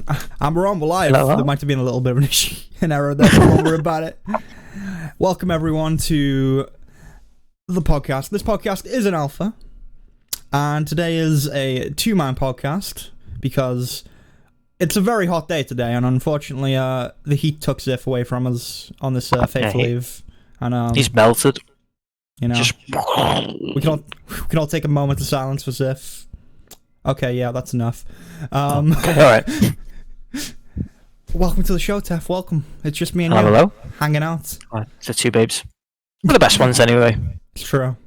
And we're on, we're live. Hello? There might have been a little bit of an error there. Don't worry about it. Welcome everyone to the podcast. This podcast is an alpha, and today is a two-man podcast because it's a very hot day today, and unfortunately, the heat took Ziff away from us on this fateful eve. And he's melted. You know, Just we can all take a moment of silence for Ziff. Okay, yeah, that's enough. okay, all right. Welcome to the show, Tef. Welcome. It's just me and you Hello. hanging out. It's the two babes. We're the best ones anyway. It's true.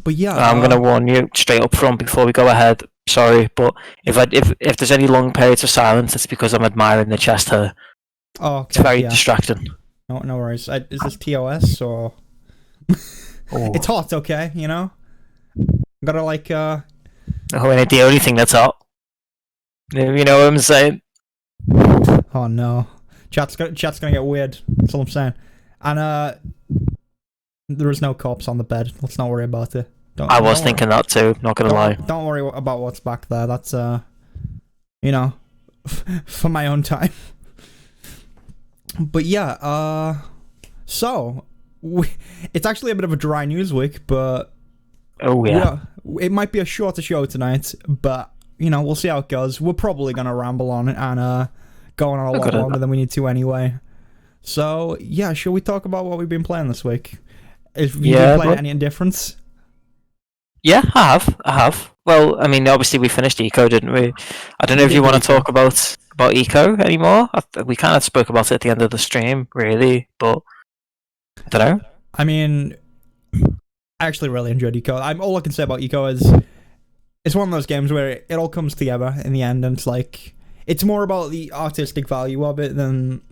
But yeah, I'm gonna warn you straight up front before we go ahead. Sorry, but if there's any long periods of silence, it's because I'm admiring the chest hair. Oh, okay, It's very yeah. distracting. No worries. Is this TOS or? It's hot, okay. You know, gotta like. Oh, and the only thing that's hot. You know what I'm saying? Oh no, chat's gonna get weird. That's all I'm saying. And there is no corpse on the bed. Let's not worry about it. I was thinking that too. Not gonna lie. Don't worry about what's back there. That's you know, for my own time. But yeah, so it's actually a bit of a dry news week, but Oh yeah. it might be a shorter show tonight, but you know, we'll see how it goes. We're probably gonna ramble on and go on a lot longer than we need to anyway. So yeah, shall we talk about what we've been playing this week? Have you been playing any difference? Yeah, I have. Well, I mean, obviously we finished Eco, didn't we? I don't know if you want to talk about Eco anymore. We kind of spoke about it at the end of the stream, really, but I don't know. I mean, I actually really enjoyed Eco. All I can say about Eco is it's one of those games where it all comes together in the end, and it's like it's more about the artistic value of it than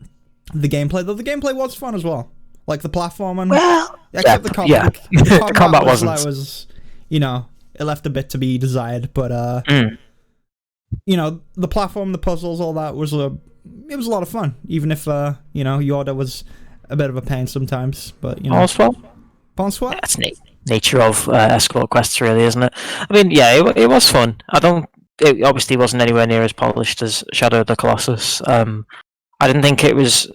the gameplay. Though the gameplay was fun as well, like the platforming. Well, except the combat. The combat wasn't. Was, you know, it left a bit to be desired. But you know, the platform, the puzzles, all that was it was a lot of fun. Even if you know, Yoda was a bit of a pain sometimes. But you know, Bonsoir. That's nature of escort quests, really, isn't it? I mean, yeah, it was fun. It obviously wasn't anywhere near as polished as Shadow of the Colossus. I didn't think it was.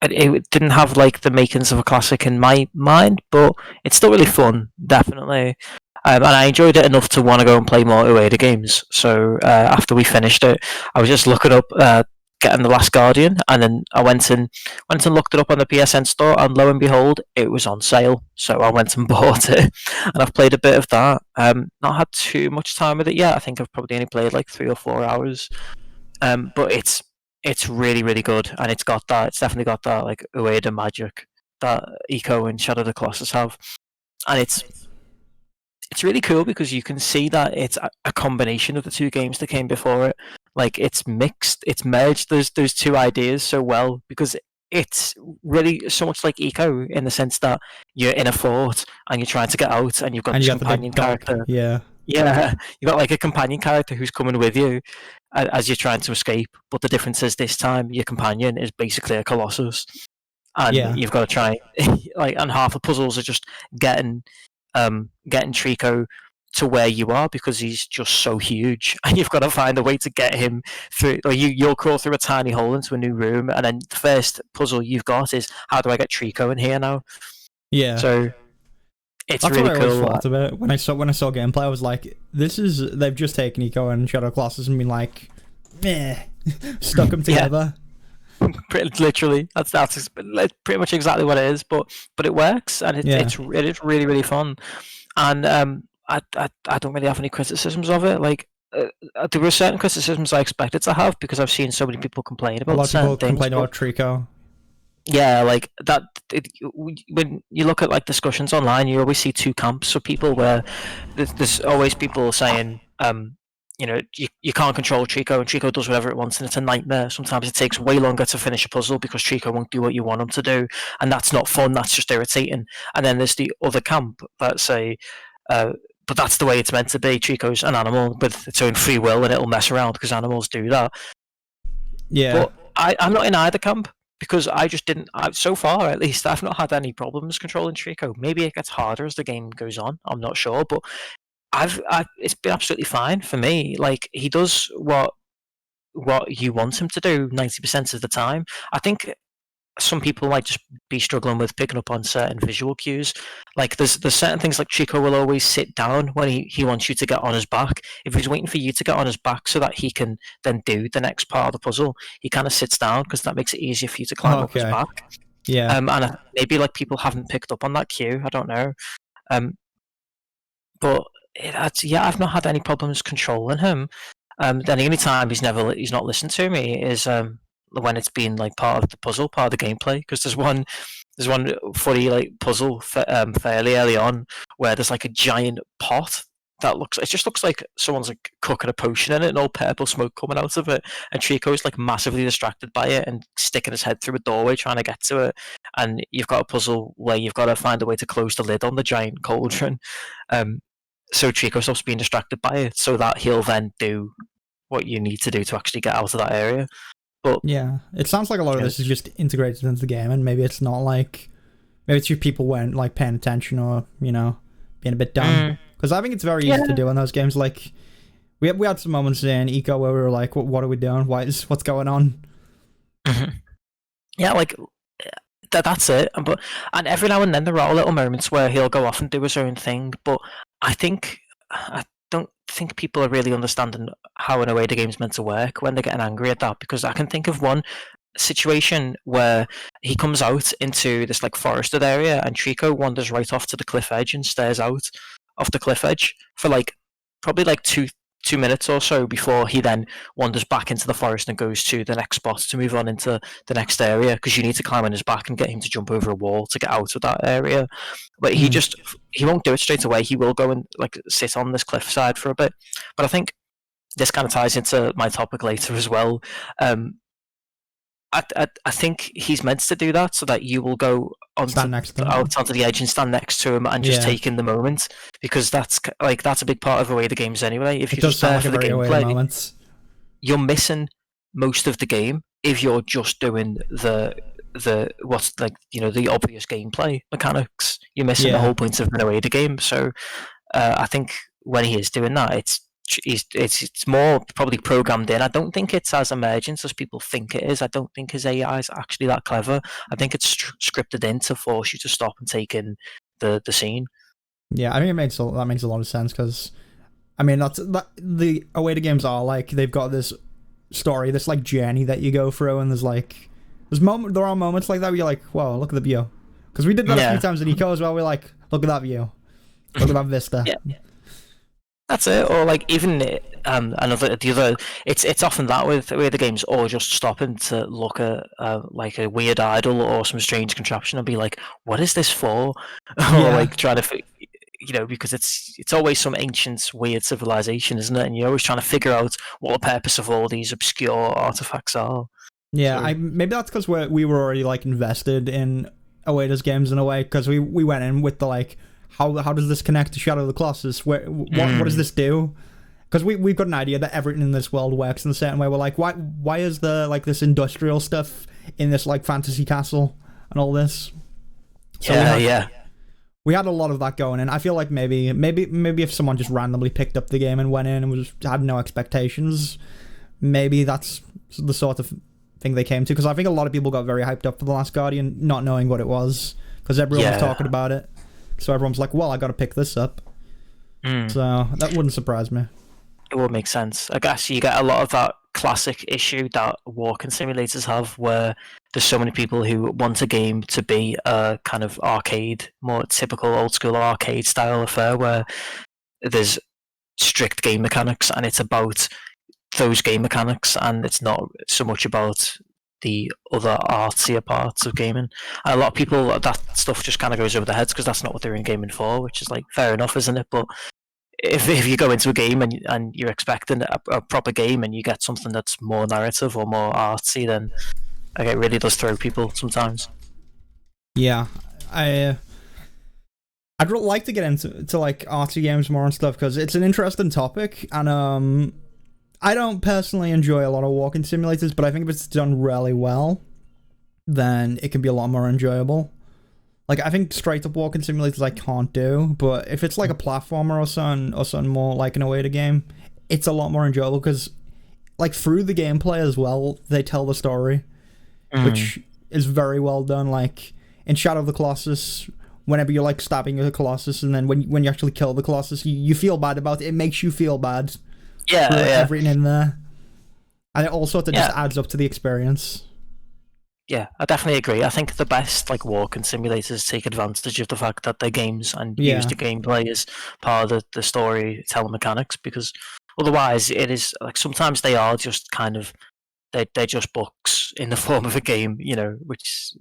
It didn't have like the makings of a classic in my mind, but it's still really fun, definitely. And I enjoyed it enough to want to go and play more Ueda games. So after we finished it, I was just looking up getting The Last Guardian, and then I went and looked it up on the PSN store, and lo and behold, it was on sale. So I went and bought it, and I've played a bit of that. Not had too much time with it yet. I think I've probably only played like 3 or 4 hours. But it's really, really good, and it's definitely got that like Ueda magic that Eco and Shadow of the Colossus have, and it's really cool because you can see that it's a combination of the two games that came before it. Like it's mixed, it's merged those two ideas so well, because it's really so much like Eco in the sense that you're in a fort and you're trying to get out, and you've got this companion character. Yeah, you got like a companion character who's coming with you as you're trying to escape. But the difference is this time your companion is basically a Colossus, and you've got to try like, and half the puzzles are just getting Trico to where you are, because he's just so huge, and you've got to find a way to get him through. Or you'll crawl through a tiny hole into a new room, and then the first puzzle you've got is, how do I get Trico in here now? Yeah. So it's that's really what I cool. always thought of it. When I saw gameplay, I was like, they've just taken Eco and Shadow of the Colossus and been like, meh, stuck them together. Literally, that's pretty much exactly what it is. But it works, and it is really, really fun. And I don't really have any criticisms of it. Like there were certain criticisms I expected to have, because I've seen so many people complain about certain things. A lot of people complain about Trico. Yeah, like that. When you look at like discussions online, you always see two camps of people, where there's always people saying, you know, you can't control Trico, and Trico does whatever it wants, and it's a nightmare. Sometimes it takes way longer to finish a puzzle because Trico won't do what you want him to do, and that's not fun. That's just irritating. And then there's the other camp that say, but that's the way it's meant to be. Trico's an animal with its own free will, and it'll mess around because animals do that. Yeah. But I'm not in either camp, because I just didn't. So far, at least, I've not had any problems controlling Trico. Maybe it gets harder as the game goes on. I'm not sure, but it's been absolutely fine for me. Like, he does what what you want him to do 90% of the time. I think some people might just be struggling with picking up on certain visual cues. Like there's certain things like Chico will always sit down when he wants you to get on his back. If he's waiting for you to get on his back so that he can then do the next part of the puzzle, he kind of sits down because that makes it easier for you to climb up his back. Yeah. And maybe like people haven't picked up on that cue. I don't know. But I've not had any problems controlling him. The only time he's not listened to me is when it's been like part of the puzzle, part of the gameplay. Because there's one funny like puzzle fairly early on where there's like a giant pot that just looks like someone's like cooking a potion in it and all purple smoke coming out of it, and Trico's like massively distracted by it and sticking his head through a doorway trying to get to it, and you've got a puzzle where you've got to find a way to close the lid on the giant cauldron. So Trico stops being distracted by it so that he'll then do what you need to do to actually get out of that area. But yeah, it sounds like a lot of this is just integrated into the game, and maybe it's not like, maybe it's just people weren't like paying attention or, you know, being a bit dumb. Because I think it's very easy to do in those games. Like we had some moments in Eco where we were like, what are we doing? What's going on? Yeah, like that's it. And every now and then there are little moments where he'll go off and do his own thing. But I don't think people are really understanding how an away to game's meant to work when they're getting angry at that, because I can think of one situation where he comes out into this like forested area and Trico wanders right off to the cliff edge and stares out off the cliff edge for like probably like two minutes or so before he then wanders back into the forest and goes to the next spot to move on into the next area, because you need to climb on his back and get him to jump over a wall to get out of that area. But he won't do it straight away. He will go and like sit on this cliffside for a bit. But I think this kind of ties into my topic later as well. I think he's meant to do that so that you will go out onto the edge and stand next to him and just take in the moment, because that's a big part of away the games anyway. If you're just there for the gameplay, you're missing most of the game if you're just doing the what's like, you know, the obvious gameplay mechanics. You're missing the whole point of an away the game. So I think when he is doing that, it's more probably programmed in. I don't think it's as emergent as people think it is. I don't think his AI is actually that clever. I think it's scripted in to force you to stop and take in the scene. Yeah, I think that makes a lot of sense, because I mean the away to games are like, they've got this story, this like journey that you go through, and there are moments like that where you're like, whoa, look at the view. Because we did that a few times in Eco as well. We're like, look at that view, look at that vista. Yeah. That's it. Or like even it's often that with the games, or just stopping to look at like a weird idol or some strange contraption and be like, what is this for? Or like trying to, you know, because it's always some ancient weird civilization, isn't it? And you're always trying to figure out what the purpose of all these obscure artifacts are. Yeah, so, maybe that's because we were already like invested in Awaita's games in a way, because we went in with the like, how does this connect to Shadow of the Colossus? What does this do? Because we've got an idea that everything in this world works in a certain way. We're like, why is there like this industrial stuff in this like fantasy castle and all this? So we had a lot of that going, and I feel like maybe if someone just randomly picked up the game and went in and had no expectations, maybe that's the sort of thing they came to. Because I think a lot of people got very hyped up for The Last Guardian, not knowing what it was, because everyone was talking about it. So everyone's like, well, I got to pick this up. So that wouldn't surprise me. It would make sense. I guess you get a lot of that classic issue that walking simulators have, where there's so many people who want a game to be a kind of arcade, more typical old school arcade style affair, where there's strict game mechanics and it's about those game mechanics, and it's not so much about the other artsier parts of gaming. And a lot of people, that stuff just kind of goes over their heads because that's not what they're in gaming for, which is like fair enough, isn't it? But if you go into a game and you're expecting a proper game and you get something that's more narrative or more artsy, then like, it really does throw people sometimes. Yeah, I'd like to get into like artsy games more and stuff, because it's an interesting topic, and I don't personally enjoy a lot of walking simulators, but I think if it's done really well, then it can be a lot more enjoyable. Like, I think straight up walking simulators I can't do, but if it's like a platformer or something more like an Awaita game, it's a lot more enjoyable, because like through the gameplay as well, they tell the story, which is very well done. Like in Shadow of the Colossus, whenever you're like stabbing the Colossus, and then when you actually kill the Colossus, you feel bad about it. It makes you feel bad. Yeah, for yeah. everything in there, and it also just adds up to the experience. Yeah, I definitely agree. I think the best like walking simulators take advantage of the fact that they're games and use the gameplay as part of the storytelling mechanics, because otherwise it is like sometimes they are just kind of they're just books in the form of a game, you know, which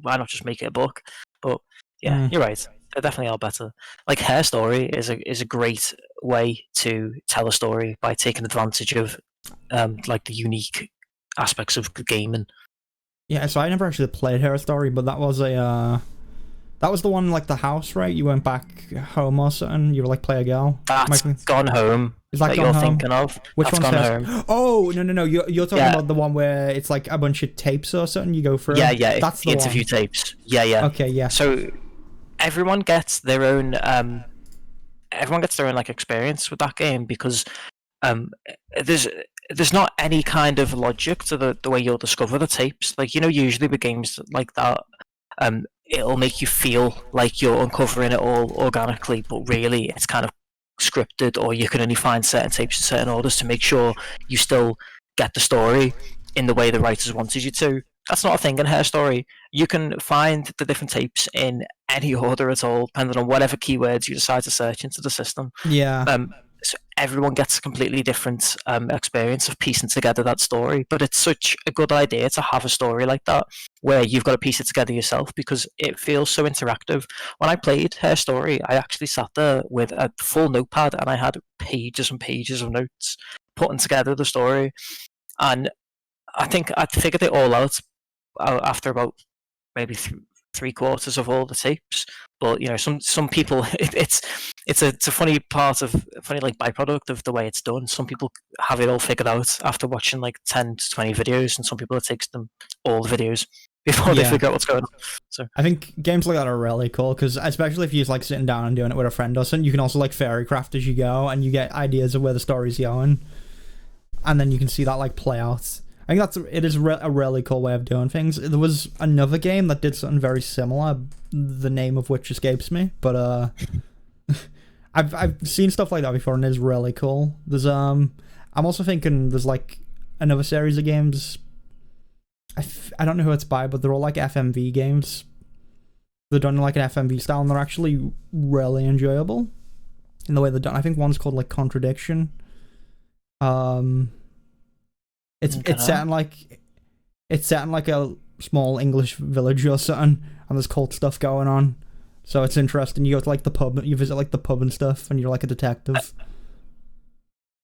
why not just make it a book? But yeah, you're right. They definitely are better. Like Hair Story is a great way to tell a story by taking advantage of like the unique aspects of the game. And yeah, so I never actually played Hair Story, but that was that was the one like the house, right? You went back home or something. You were like play a girl. That's Gone Home. Is that you're Home? Thinking of? Which That's one's Gone Home? Oh no! You're talking about the one where it's like a bunch of tapes or something. You go through. Yeah. That's the interview one. tapes. Yeah. Okay, yeah. So everyone gets their own. Everyone gets their own like experience with that game, because there's not any kind of logic to the way you'll discover the tapes. Like, you know, usually with games like that, it'll make you feel like you're uncovering it all organically, but really it's kind of scripted, or you can only find certain tapes in certain orders to make sure you still get the story in the way the writers wanted you to. That's not a thing in Hair Story. You can find the different tapes in any order at all, depending on whatever keywords you decide to search into the system. Yeah. So everyone gets a completely different experience of piecing together that story. But it's such a good idea to have a story like that, where you've got to piece it together yourself, because it feels so interactive. When I played Hair Story, I actually sat there with a full notepad, and I had pages and pages of notes putting together the story. And I think I'd figured it all out after about maybe three quarters of all the tapes. But you know, some people, it's a funny like byproduct of the way it's done. Some people have it all figured out after watching like 10 to 20 videos, and some people it takes them all the videos before they figure out what's going on. So I think games like that are really cool, because especially if you're like sitting down and doing it with a friend or something, you can also like fairy craft as you go, and you get ideas of where the story's going, and then you can see that like play out. I think it is a really cool way of doing things. There was another game that did something very similar, the name of which escapes me, but I've seen stuff like that before, and it's really cool. There's I'm also thinking there's like another series of games. I don't know who it's by, but they're all like FMV games. They're done in like an FMV style, and they're actually really enjoyable in the way they're done. I think one's called like Contradiction. It's set in like a small English village or something, and there's cult stuff going on. So it's interesting. You go to like the pub, you visit like the pub and stuff, and you're like a detective.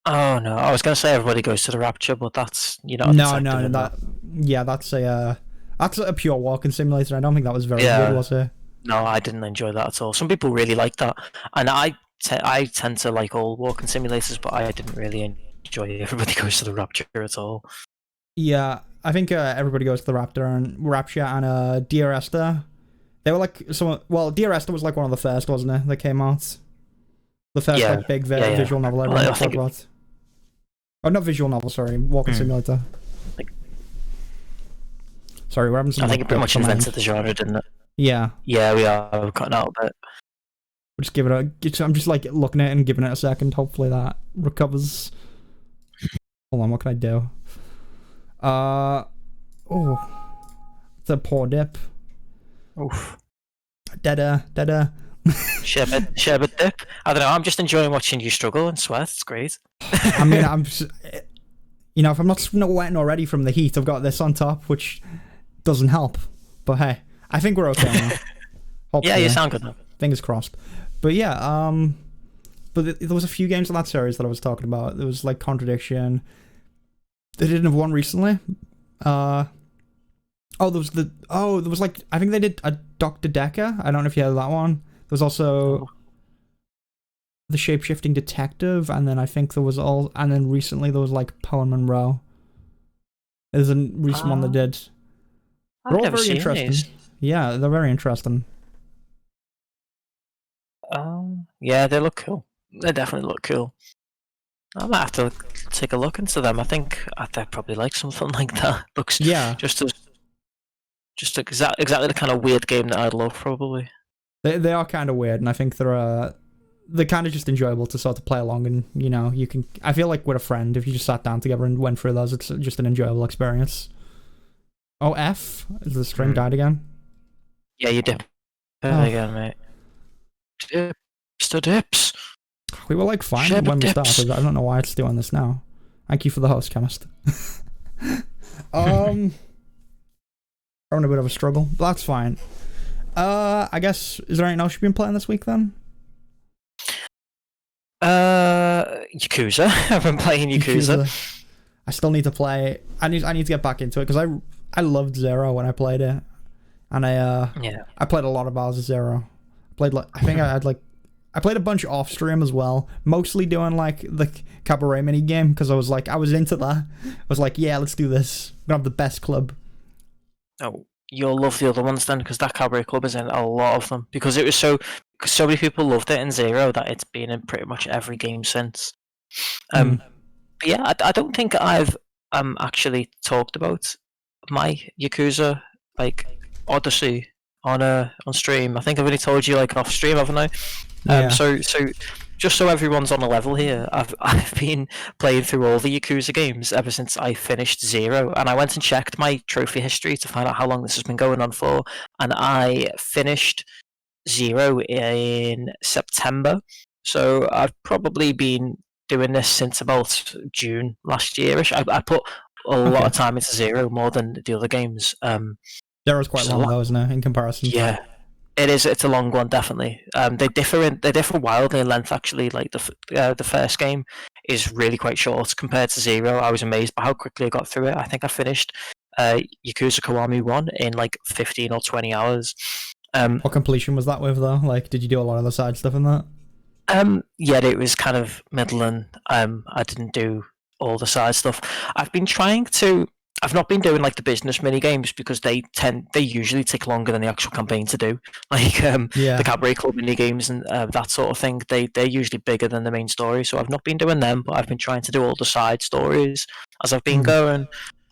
Oh no, I was gonna say Everybody Goes to the Rapture, but that's No, that's a pure walking simulator. I don't think that was very good, was it? No, I didn't enjoy that at all. Some people really like that, and I tend to like all walking simulators, but I didn't really enjoy Everybody Goes to the Rapture at all. Yeah, I think Everybody Goes to the Rapture and Dear Esther. They were like Dear Esther was like one of the first, wasn't it? That came out. The first like big visual novel I talked about. Oh, not visual novel, sorry, walking simulator. Sorry, we're having some. I think it pretty much invented the genre, didn't it? Yeah. Yeah, we are. We're cutting out a bit. We'll just give it I'm just like looking at it and giving it a second. Hopefully that recovers. Hold on, what can I do? It's a poor dip. Oof. Dada. Sherbet dip. I don't know. I'm just enjoying watching you struggle and sweat. It's great. I mean, I'm just, if I'm not sweating already from the heat, I've got this on top, which doesn't help. But hey, I think we're okay now. Yeah, you sound good now. Fingers crossed. But yeah, but there was a few games in that series that I was talking about. There was like Contradiction. They didn't have one recently. There was like, I think they did a Dr. Decker. I don't know if you had that one. There was also the Shape-Shifting Detective, and then I think and then recently there was like Poem Monroe. There's a recent one that did. They're all very interesting. These. Yeah, they're very interesting. Yeah, they look cool. They definitely look cool. I might have to take a look into them. I think I'd probably like something like that. Looks Yeah, just exactly the kind of weird game that I'd love, probably. they are kind of weird, and I think they're kind of just enjoyable to sort of play along, and you can. I feel like with a friend, if you just sat down together and went through those, it's just an enjoyable experience. Oh, F, is the stream died again? Yeah, you dip again, mate. Dips to dips. We were like fine Ship when we dips. started. I don't know why it's doing this now. Thank you for the host, chemist. Having a bit of a struggle, but that's fine. I guess, is there anything else you've been playing this week then? Yakuza. I've been playing Yakuza. I still need to play. I need to get back into it because I loved Zero when I played it, and I played a lot of Bowser Zero. I played a bunch off stream as well, mostly doing like the cabaret mini game because I was into that. I was like, yeah, let's do this. We're gonna have the best club. Oh, you'll love the other ones then, because that cabaret club is in a lot of them. Because it was so many people loved it in Zero that it's been in pretty much every game since. But yeah, I don't think I've actually talked about my Yakuza like Odyssey on stream. I think I've only told you like off stream, haven't I? Yeah. So just so everyone's on a level here, I've been playing through all the Yakuza games ever since I finished Zero, and I went and checked my trophy history to find out how long this has been going on for, and I finished Zero in September. So I've probably been doing this since about June last yearish. I put a lot of time into Zero, more than the other games. Zero's quite long though, isn't it, in comparison? Yeah. It is. It's a long one, definitely. They differ wildly in length. Actually, like the first game is really quite short compared to Zero. I was amazed by how quickly I got through it. I think I finished Yakuza Kiwami 1 in like 15 or 20 hours. What completion was that with though? Like, did you do a lot of the side stuff in that? Yeah, it was kind of middling. I didn't do all the side stuff. I've not been doing like the business mini games because they usually take longer than the actual campaign to do. Like the Cabaret Club mini games and that sort of thing. They're usually bigger than the main story, so I've not been doing them. But I've been trying to do all the side stories as I've been going.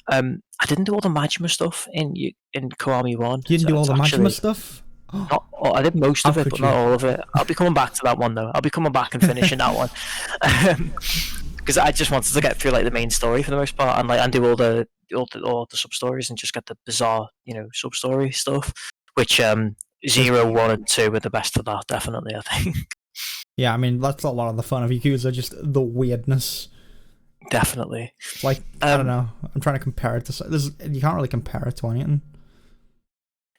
I didn't do all the Majima stuff in Kiwami 1. You didn't do all the Majima stuff? I did most of it, but not all of it. I'll be coming back to that one though. I'll be coming back and finishing that one because I just wanted to get through like the main story for the most part, and do all the sub stories and just get the bizarre, sub story stuff. Which 0, 1, and 2 are the best of that, definitely. I think. Yeah, I mean that's a lot of the fun of Yakuza, just the weirdness. Definitely. Like I don't know. I'm trying to compare it to. You can't really compare it to anything.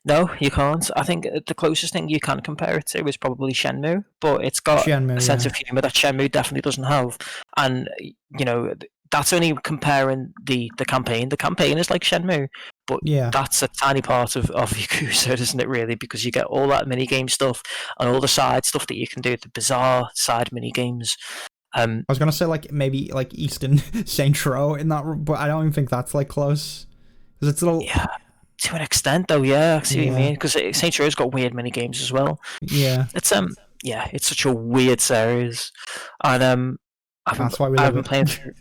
No, you can't. I think the closest thing you can compare it to is probably Shenmue, but it's got a sense of humour that Shenmue definitely doesn't have. And, that's only comparing the campaign. The campaign is like Shenmue, but that's a tiny part of Yakuza, isn't it, really? Because you get all that mini-game stuff and all the side stuff that you can do, the bizarre side mini-games. I was going to say, like, maybe, like, Eastern Saints Row in that, but I don't even think that's, like, close. Because it's a little... Yeah. To an extent, though, yeah, I see what you mean. Because Saints Row's got weird mini games as well. Yeah, it's it's such a weird series, and that's why I've been playing through.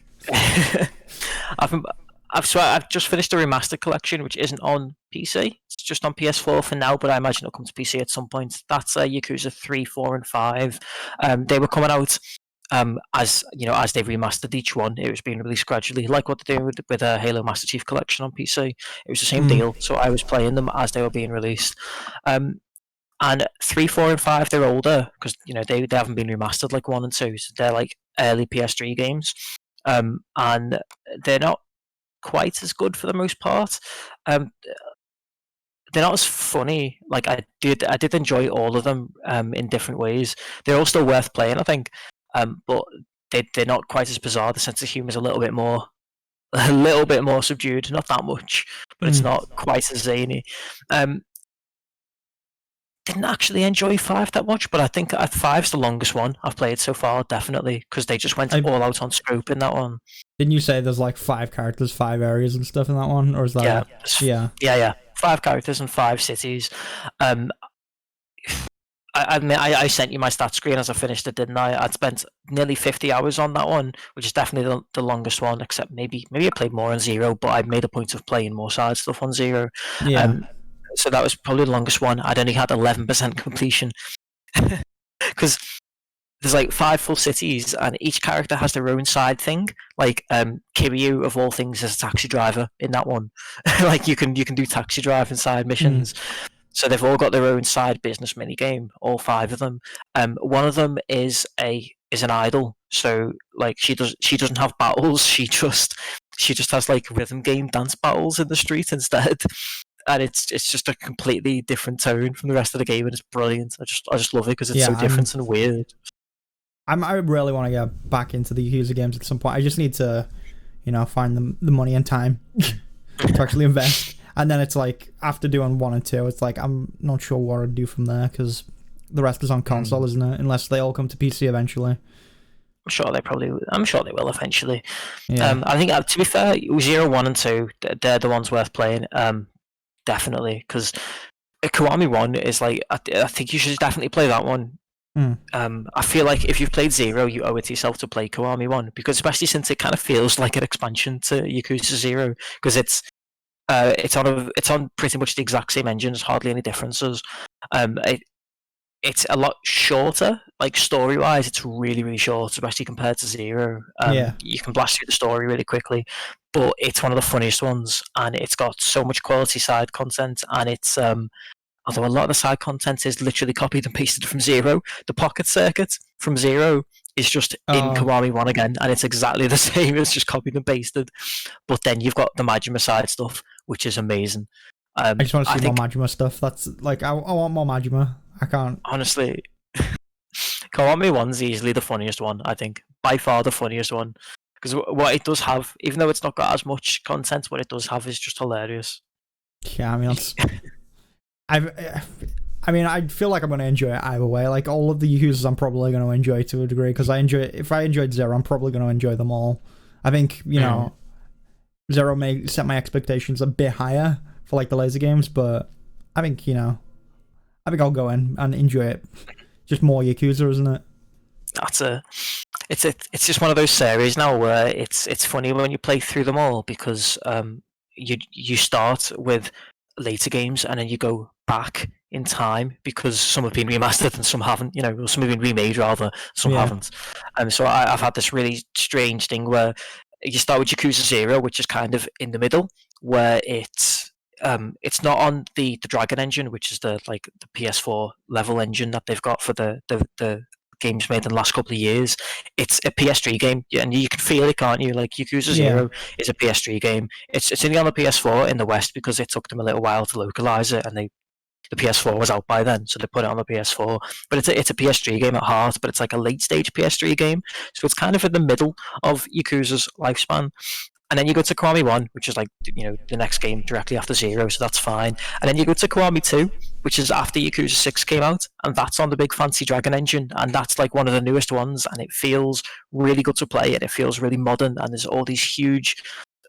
I've just finished the remastered collection, which isn't on PC. It's just on PS4 for now, but I imagine it'll come to PC at some point. That's Yakuza 3, 4, and 5. They were coming out. As they've remastered each one, it was being released gradually, like what they're doing with Halo Master Chief Collection on PC. It was the same deal, so I was playing them as they were being released. And 3, 4, and 5, they're older because they haven't been remastered like 1 and 2, so they're like early PS3 games, and they're not quite as good for the most part. They're not as funny. Like I did enjoy all of them in different ways. They're all still worth playing, I think. But they're not quite as bizarre. The sense of humour is a little bit more subdued. Not that much, but it's not quite as zany. Didn't actually enjoy 5 that much, but I think 5's the longest one I've played so far, definitely, because they just went all out on scope in that one. Didn't you say there's like 5 characters, 5 areas and stuff in that one, or is that? Yeah. 5 characters and 5 cities. I admit I sent you my stat screen as I finished it, didn't I? I'd spent nearly 50 hours on that one, which is definitely the longest one. Except maybe I played more on Zero, but I made a point of playing more side stuff on Zero. Yeah. So that was probably the longest one. I'd only had 11% completion because there's like 5 full cities, and each character has their own side thing. Like Kiryu, of all things, is a taxi driver in that one. Like you can do taxi driving side missions. So they've all got their own side business mini game, all 5 of them. One of them is an idol. So like she doesn't have battles. She just has like rhythm game dance battles in the street instead. And it's just a completely different tone from the rest of the game, and it's brilliant. I just love it because it's so different and weird. I really want to get back into the Yakuza games at some point. I just need to, find the money and time to actually invest. And then it's like, after doing 1 and 2, it's like, I'm not sure what I'd do from there, because the rest is on console, isn't it? Unless they all come to PC eventually. I'm sure they will eventually. Yeah. I think, to be fair, 0, 1 and 2, they're the ones worth playing. Definitely, because Kiwami 1 is like, I think you should definitely play that one. I feel like if you've played 0, you owe it to yourself to play Kiwami 1, because especially since it kind of feels like an expansion to Yakuza 0, because it's on pretty much the exact same engine. There's hardly any differences. It's a lot shorter, like story wise. It's really, really short, especially compared to 0. You can blast through the story really quickly, but it's one of the funniest ones, and it's got so much quality side content, and it's although a lot of the side content is literally copied and pasted from 0. The pocket circuit from 0 is just in Kiwami 1 again, and it's exactly the same. It's just copied and pasted. But then you've got the Majima side stuff, which is amazing. I just want to see more Majima stuff. That's like, I want more Majima. I can't. Honestly, Kiwami 1's easily the funniest one, I think. By far the funniest one. Because what it does have, even though it's not got as much content, what it does have is just hilarious. Yeah, I mean, I feel like I'm going to enjoy it either way. Like, all of the Yakuzas I'm probably going to enjoy to a degree, because if I enjoyed 0, I'm probably going to enjoy them all. I think, 0 may set my expectations a bit higher for, like, the laser games, but I think, I think I'll go in and enjoy it. Just more Yakuza, isn't it? It's just one of those series now where it's funny when you play through them all, because you start with later games and then you go back in time, because some have been remastered and some haven't, or some have been remade rather, some haven't. And so I've had this really strange thing where you start with Yakuza 0, which is kind of in the middle, where it's not on the Dragon engine, which is the PS4 level engine that they've got for the games made in the last couple of years. It's a PS3 game, and you can feel it, can't you? Like, Yakuza 0 is a PS3 game. It's only on the PS4 in the West because it took them a little while to localize it, and the PS4 was out by then, so they put it on the PS4. But it's a PS3 game at heart, but it's like a late stage PS3 game, so it's kind of in the middle of Yakuza's lifespan. And then you go to Kiwami 1, which is like, the next game directly after 0, so that's fine. And then you go to Kiwami 2, which is after Yakuza 6 came out, and that's on the big fancy Dragon engine, and that's like one of the newest ones, and it feels really good to play, and it feels really modern, and there's all these huge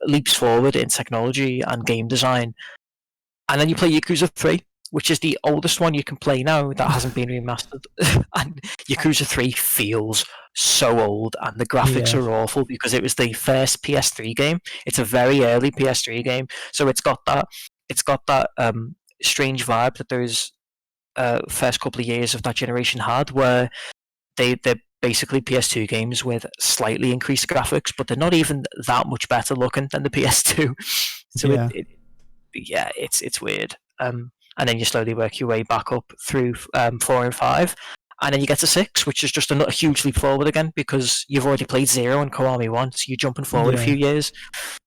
leaps forward in technology and game design. And then you play Yakuza 3, which is the oldest one you can play now that hasn't been remastered. And Yakuza 3 feels so old, and the graphics are awful because it was the first PS3 game. It's a very early PS3 game, so it's got that strange vibe that those first couple of years of that generation had, where they're basically PS2 games with slightly increased graphics, but they're not even that much better looking than the PS2. So it's weird. And then you slowly work your way back up through 4 and 5, and then you get to 6, which is just a huge leap forward again, because you've already played 0 and Kiwami 1, so you're jumping forward a few years.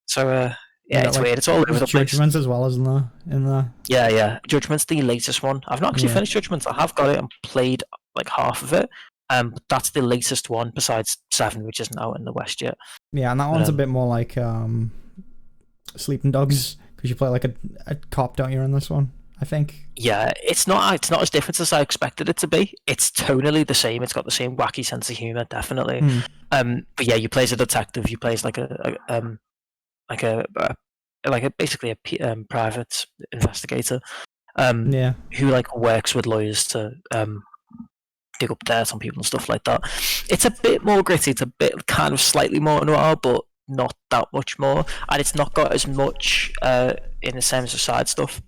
So it's weird. It's all over the place. Judgment as well, isn't there? In there. Yeah. Judgment's the latest one. I've not actually finished Judgment. I have got it and played like half of it. But that's the latest one besides 7, which isn't out in the West yet. Yeah, and that one's a bit more like Sleeping Dogs, because you play like a cop, don't you, in this one? I think. Yeah, it's not as different as I expected it to be. It's tonally the same. It's got the same wacky sense of humor, definitely. But yeah, you play as a detective. You play as basically a private investigator. Who like works with lawyers to dig up dirt on people and stuff like that. It's a bit more gritty. It's a bit kind of slightly more noir, but not that much more. And it's not got as much in the sense of side stuff.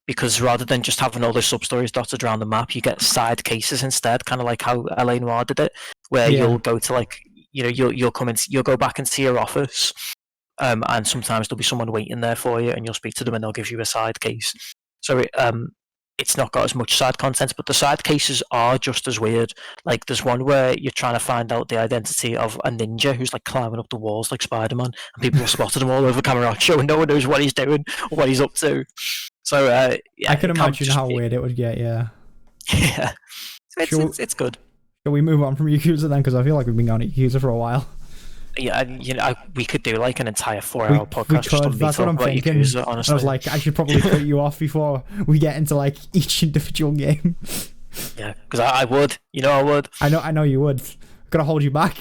Because rather than just having all the sub-stories dotted around the map, you get side cases instead, kind of like how LA Noire did it, where you'll go to like, you'll come in, you'll go back into your office, and sometimes there'll be someone waiting there for you, and you'll speak to them, and they'll give you a side case. So it's not got as much side content, but the side cases are just as weird. Like there's one where you're trying to find out the identity of a ninja who's like climbing up the walls like Spider-Man, and people have spotted him all over Camaraccio, and no one knows what he's doing or what he's up to. So yeah, I can imagine how weird it would get. Yeah. Yeah. It's good. Shall we move on from Yakuza then? Because I feel like we've been going to Yakuza for a while. Yeah, we could do like an entire 4-hour podcast. We could. That's what I'm thinking. Yakuza, honestly. I was like, I should probably cut you off before we get into like each individual game. Yeah, because I would. I would. I know you would. Gotta hold you back.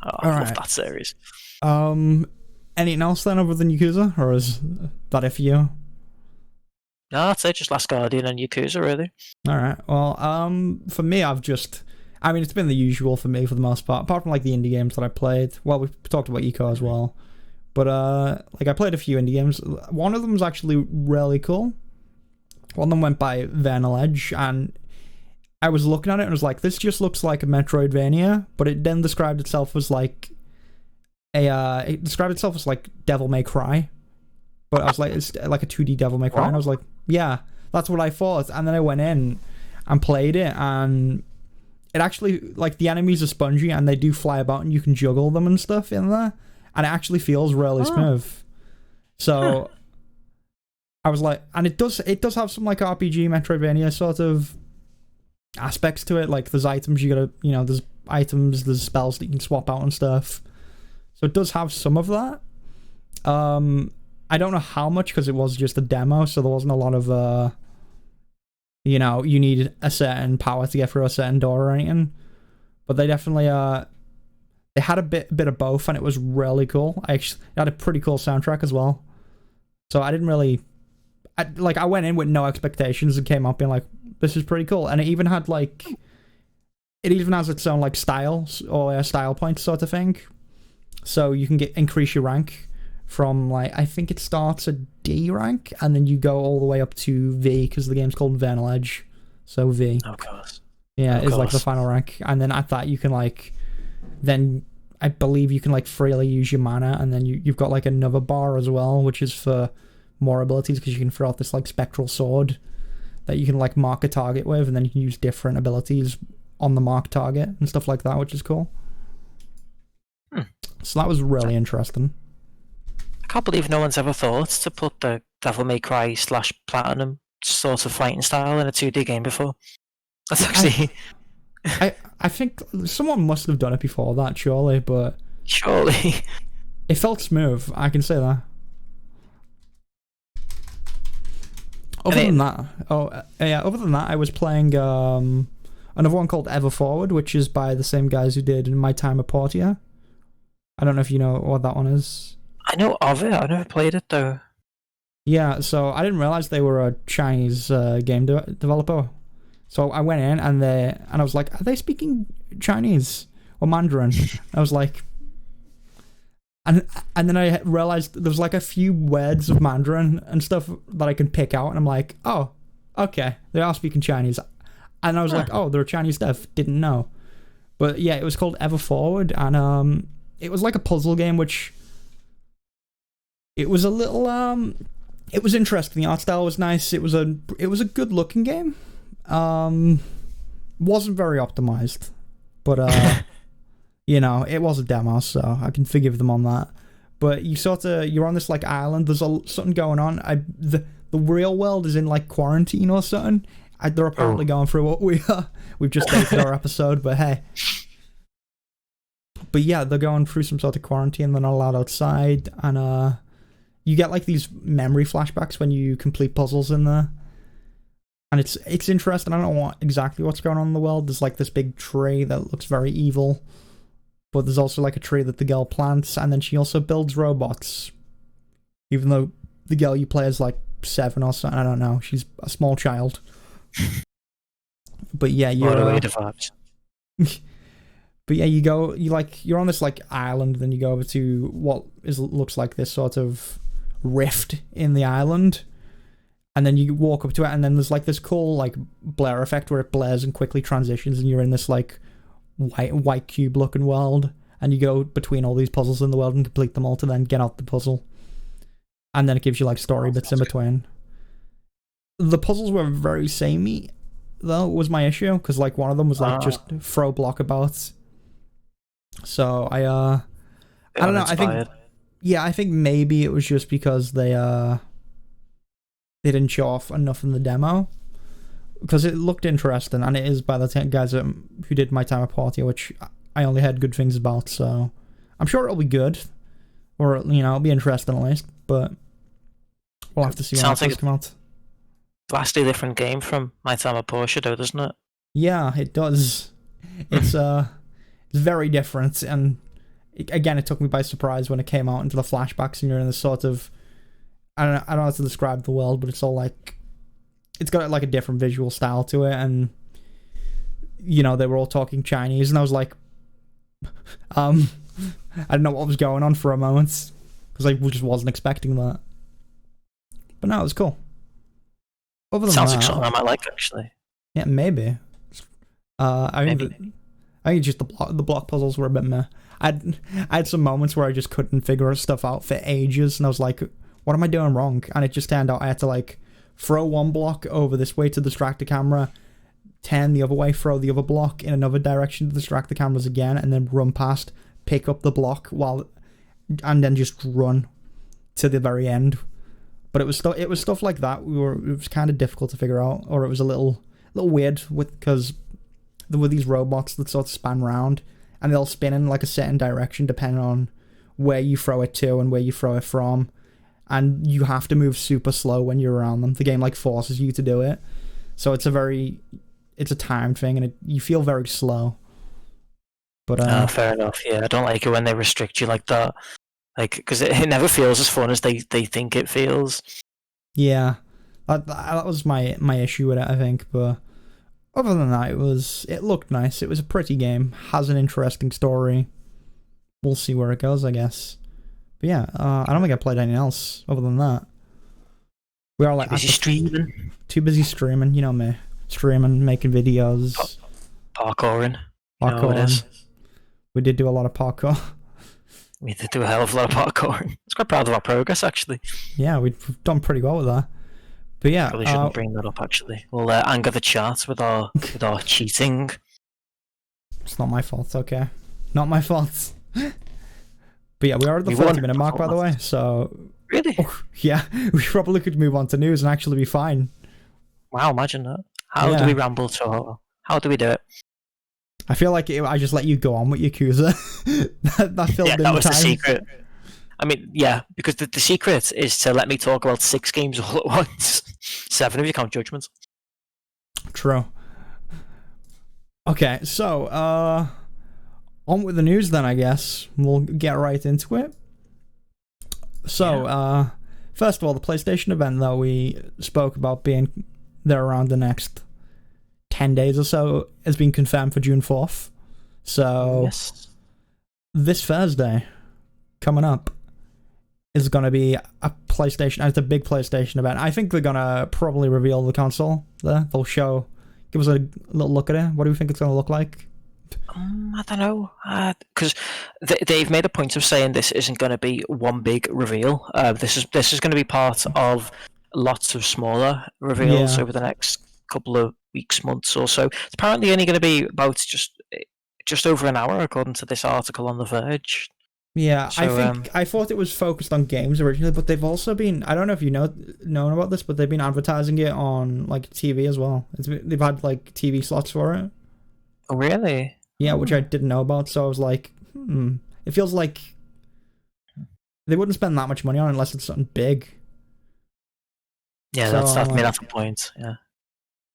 I love that series. Anything else then other than Yakuza, or is that it for you? No, that's it. Just Last Guardian and Yakuza, really. All right. Well, for me, it's been the usual for me for the most part, apart from like the indie games that I played. Well, we talked about Eco as well, but like I played a few indie games. One of them was actually really cool. One of them went by Vanillage, and I was looking at it and was like, this just looks like a Metroidvania, but it then described itself as like Devil May Cry. But I was like, it's like a 2D Devil May Cry, and I was like, yeah, that's what I thought. And then I went in and played it, and it actually, like, the enemies are spongy and they do fly about and you can juggle them and stuff in there, and it actually feels really smooth. So I was like, and it does have some like RPG Metroidvania sort of aspects to it. Like there's items you gotta, there's items, there's spells that you can swap out and stuff. So it does have some of that. I don't know how much because it was just a demo, so there wasn't a lot of you need a certain power to get through a certain door or anything. But they definitely they had a bit of both, and it was really cool. It had a pretty cool soundtrack as well. So I didn't really, I went in with no expectations and came up being like, this is pretty cool. And it even had like, it even has its own like styles or style points sort of thing. So you can increase your rank from like, I think it starts at D rank and then you go all the way up to V because the game's called Vanillage. So V. Of course. Yeah, it's like the final rank. And then at that you can like, then I believe you can like freely use your mana, and then you've got like another bar as well, which is for more abilities because you can throw out this like spectral sword that you can like mark a target with, and then you can use different abilities on the marked target and stuff like that, which is cool. So that was really interesting. I can't believe no one's ever thought to put the Devil May Cry / Platinum sort of fighting style in a 2D game before. That's actually... I think someone must have done it before that, surely, but... Surely. It felt smooth, I can say that. Other than that, I was playing another one called Ever Forward, which is by the same guys who did My Time at Portia. I don't know if you know what that one is. I know of it. I never played it though. Yeah, so I didn't realize they were a Chinese game developer. So I went in and I was like, are they speaking Chinese or Mandarin? I was like, and then I realized there was like a few words of Mandarin and stuff that I can pick out, and I'm like, oh, okay, they are speaking Chinese. And I was like, oh, they're a Chinese dev. Didn't know. But yeah, it was called Ever Forward, and it was like a puzzle game, which it was a little it was interesting. The art style was nice. It was a good looking game. Wasn't very optimized, but it was a demo, so I can forgive them on that. But you're on this like island. There's something going on. The real world is in like quarantine or something. They're apparently going through what we are. We've just dated our episode, but hey. But yeah, they're going through some sort of quarantine. They're not allowed outside, and you get like these memory flashbacks when you complete puzzles in there. And it's interesting. I don't know exactly what's going on in the world. There's like this big tree that looks very evil, but there's also like a tree that the girl plants, and then she also builds robots. Even though the girl you play is like 7 or something, I don't know. She's a small child. But yeah, What a way to vibes. but yeah, you're on this like island, then you go over to what looks like this sort of rift in the island, and then you walk up to it, and then there's like this cool like blur effect where it blurs and quickly transitions, and you're in this like white cube looking world, and you go between all these puzzles in the world and complete them all to then get out the puzzle, and then it gives you like story bits in between. The puzzles were very samey, though, was my issue, because like one of them was like just throw block about. So I don't know. I think maybe it was just because they didn't show off enough in the demo, because it looked interesting, and it is by the guys who did My Time at Party, which I only heard good things about. So I'm sure it'll be good, or it'll be interesting at least. But we'll have to see when it come out. Vastly different game from My Time at Porsche, though, doesn't it? Yeah, it does. It's very different, and again, it took me by surprise when it came out into the flashbacks, and you're in this sort of I don't know how to describe the world, but it's all like it's got like a different visual style to it, and they were all talking Chinese, and I was like, I didn't know what was going on for a moment because I just wasn't expecting that. But no, it was cool. Other than Sounds that, like something I might like, actually. Yeah, maybe. I think just the block puzzles were a bit meh. I had some moments where I just couldn't figure stuff out for ages, and I was like, what am I doing wrong? And it just turned out I had to like throw one block over this way to distract the camera, turn the other way, throw the other block in another direction to distract the cameras again, and then run past, pick up the block and then just run to the very end. But it was stuff like that. It was kind of difficult to figure out, or it was a little weird because there were these robots that sort of span round, and they'll spin in like a certain direction depending on where you throw it to and where you throw it from, and you have to move super slow when you're around them. The game like forces you to do it, so it's a timed thing, and you feel very slow. But fair enough. Yeah, I don't like it when they restrict you like that. Like, because it never feels as fun as they think it feels. Yeah, that was my issue with it, I think. But other than that, it looked nice. It was a pretty game. Has an interesting story. We'll see where it goes, I guess. But yeah, I don't think I played anything else other than that. We are like streaming. Too busy streaming. You know me, streaming, making videos, parkouring. Parkouring. We did do a lot of parkour. We did do a hell of a lot of parkouring. I was quite proud of our progress, actually. Yeah, we've done pretty well with that. But yeah, probably shouldn't bring that up. Actually, we'll anger the chat with our cheating. It's not my fault. Okay, not my fault. But yeah, we are at the 40-minute mark, by the way. So really, yeah, we probably could move on to news and actually be fine. Wow, imagine that. How do we ramble so? How do we do it? I feel like I just let you go on with Yakuza. that filled in that was time. The secret. I mean, yeah, because the secret is to let me talk about 6 games all at once. 7 if you count Judgments. True. Okay, so on with the news then, I guess. We'll get right into it. So, first of all, the PlayStation event that we spoke about being there around the next 10 days or so has been confirmed for June 4th. So, yes. This Thursday, coming up, is going to be a PlayStation, and it's a big PlayStation event. I think they're going to probably reveal the console there. They'll give us a little look at it. What do you think it's going to look like? I don't know, because they've made a point of saying this isn't going to be one big reveal. This is going to be part of lots of smaller reveals over the next couple of weeks, months or so. It's apparently only going to be about just over an hour, according to this article on The Verge. Yeah, so, I thought it was focused on games originally, but they've also been, I don't know if you known about this, but they've been advertising it on like TV as well. They've had like TV slots for it. Oh, really? Yeah, which I didn't know about, so I was like, it feels like they wouldn't spend that much money on it unless it's something big. Yeah, so that's the point. Yeah.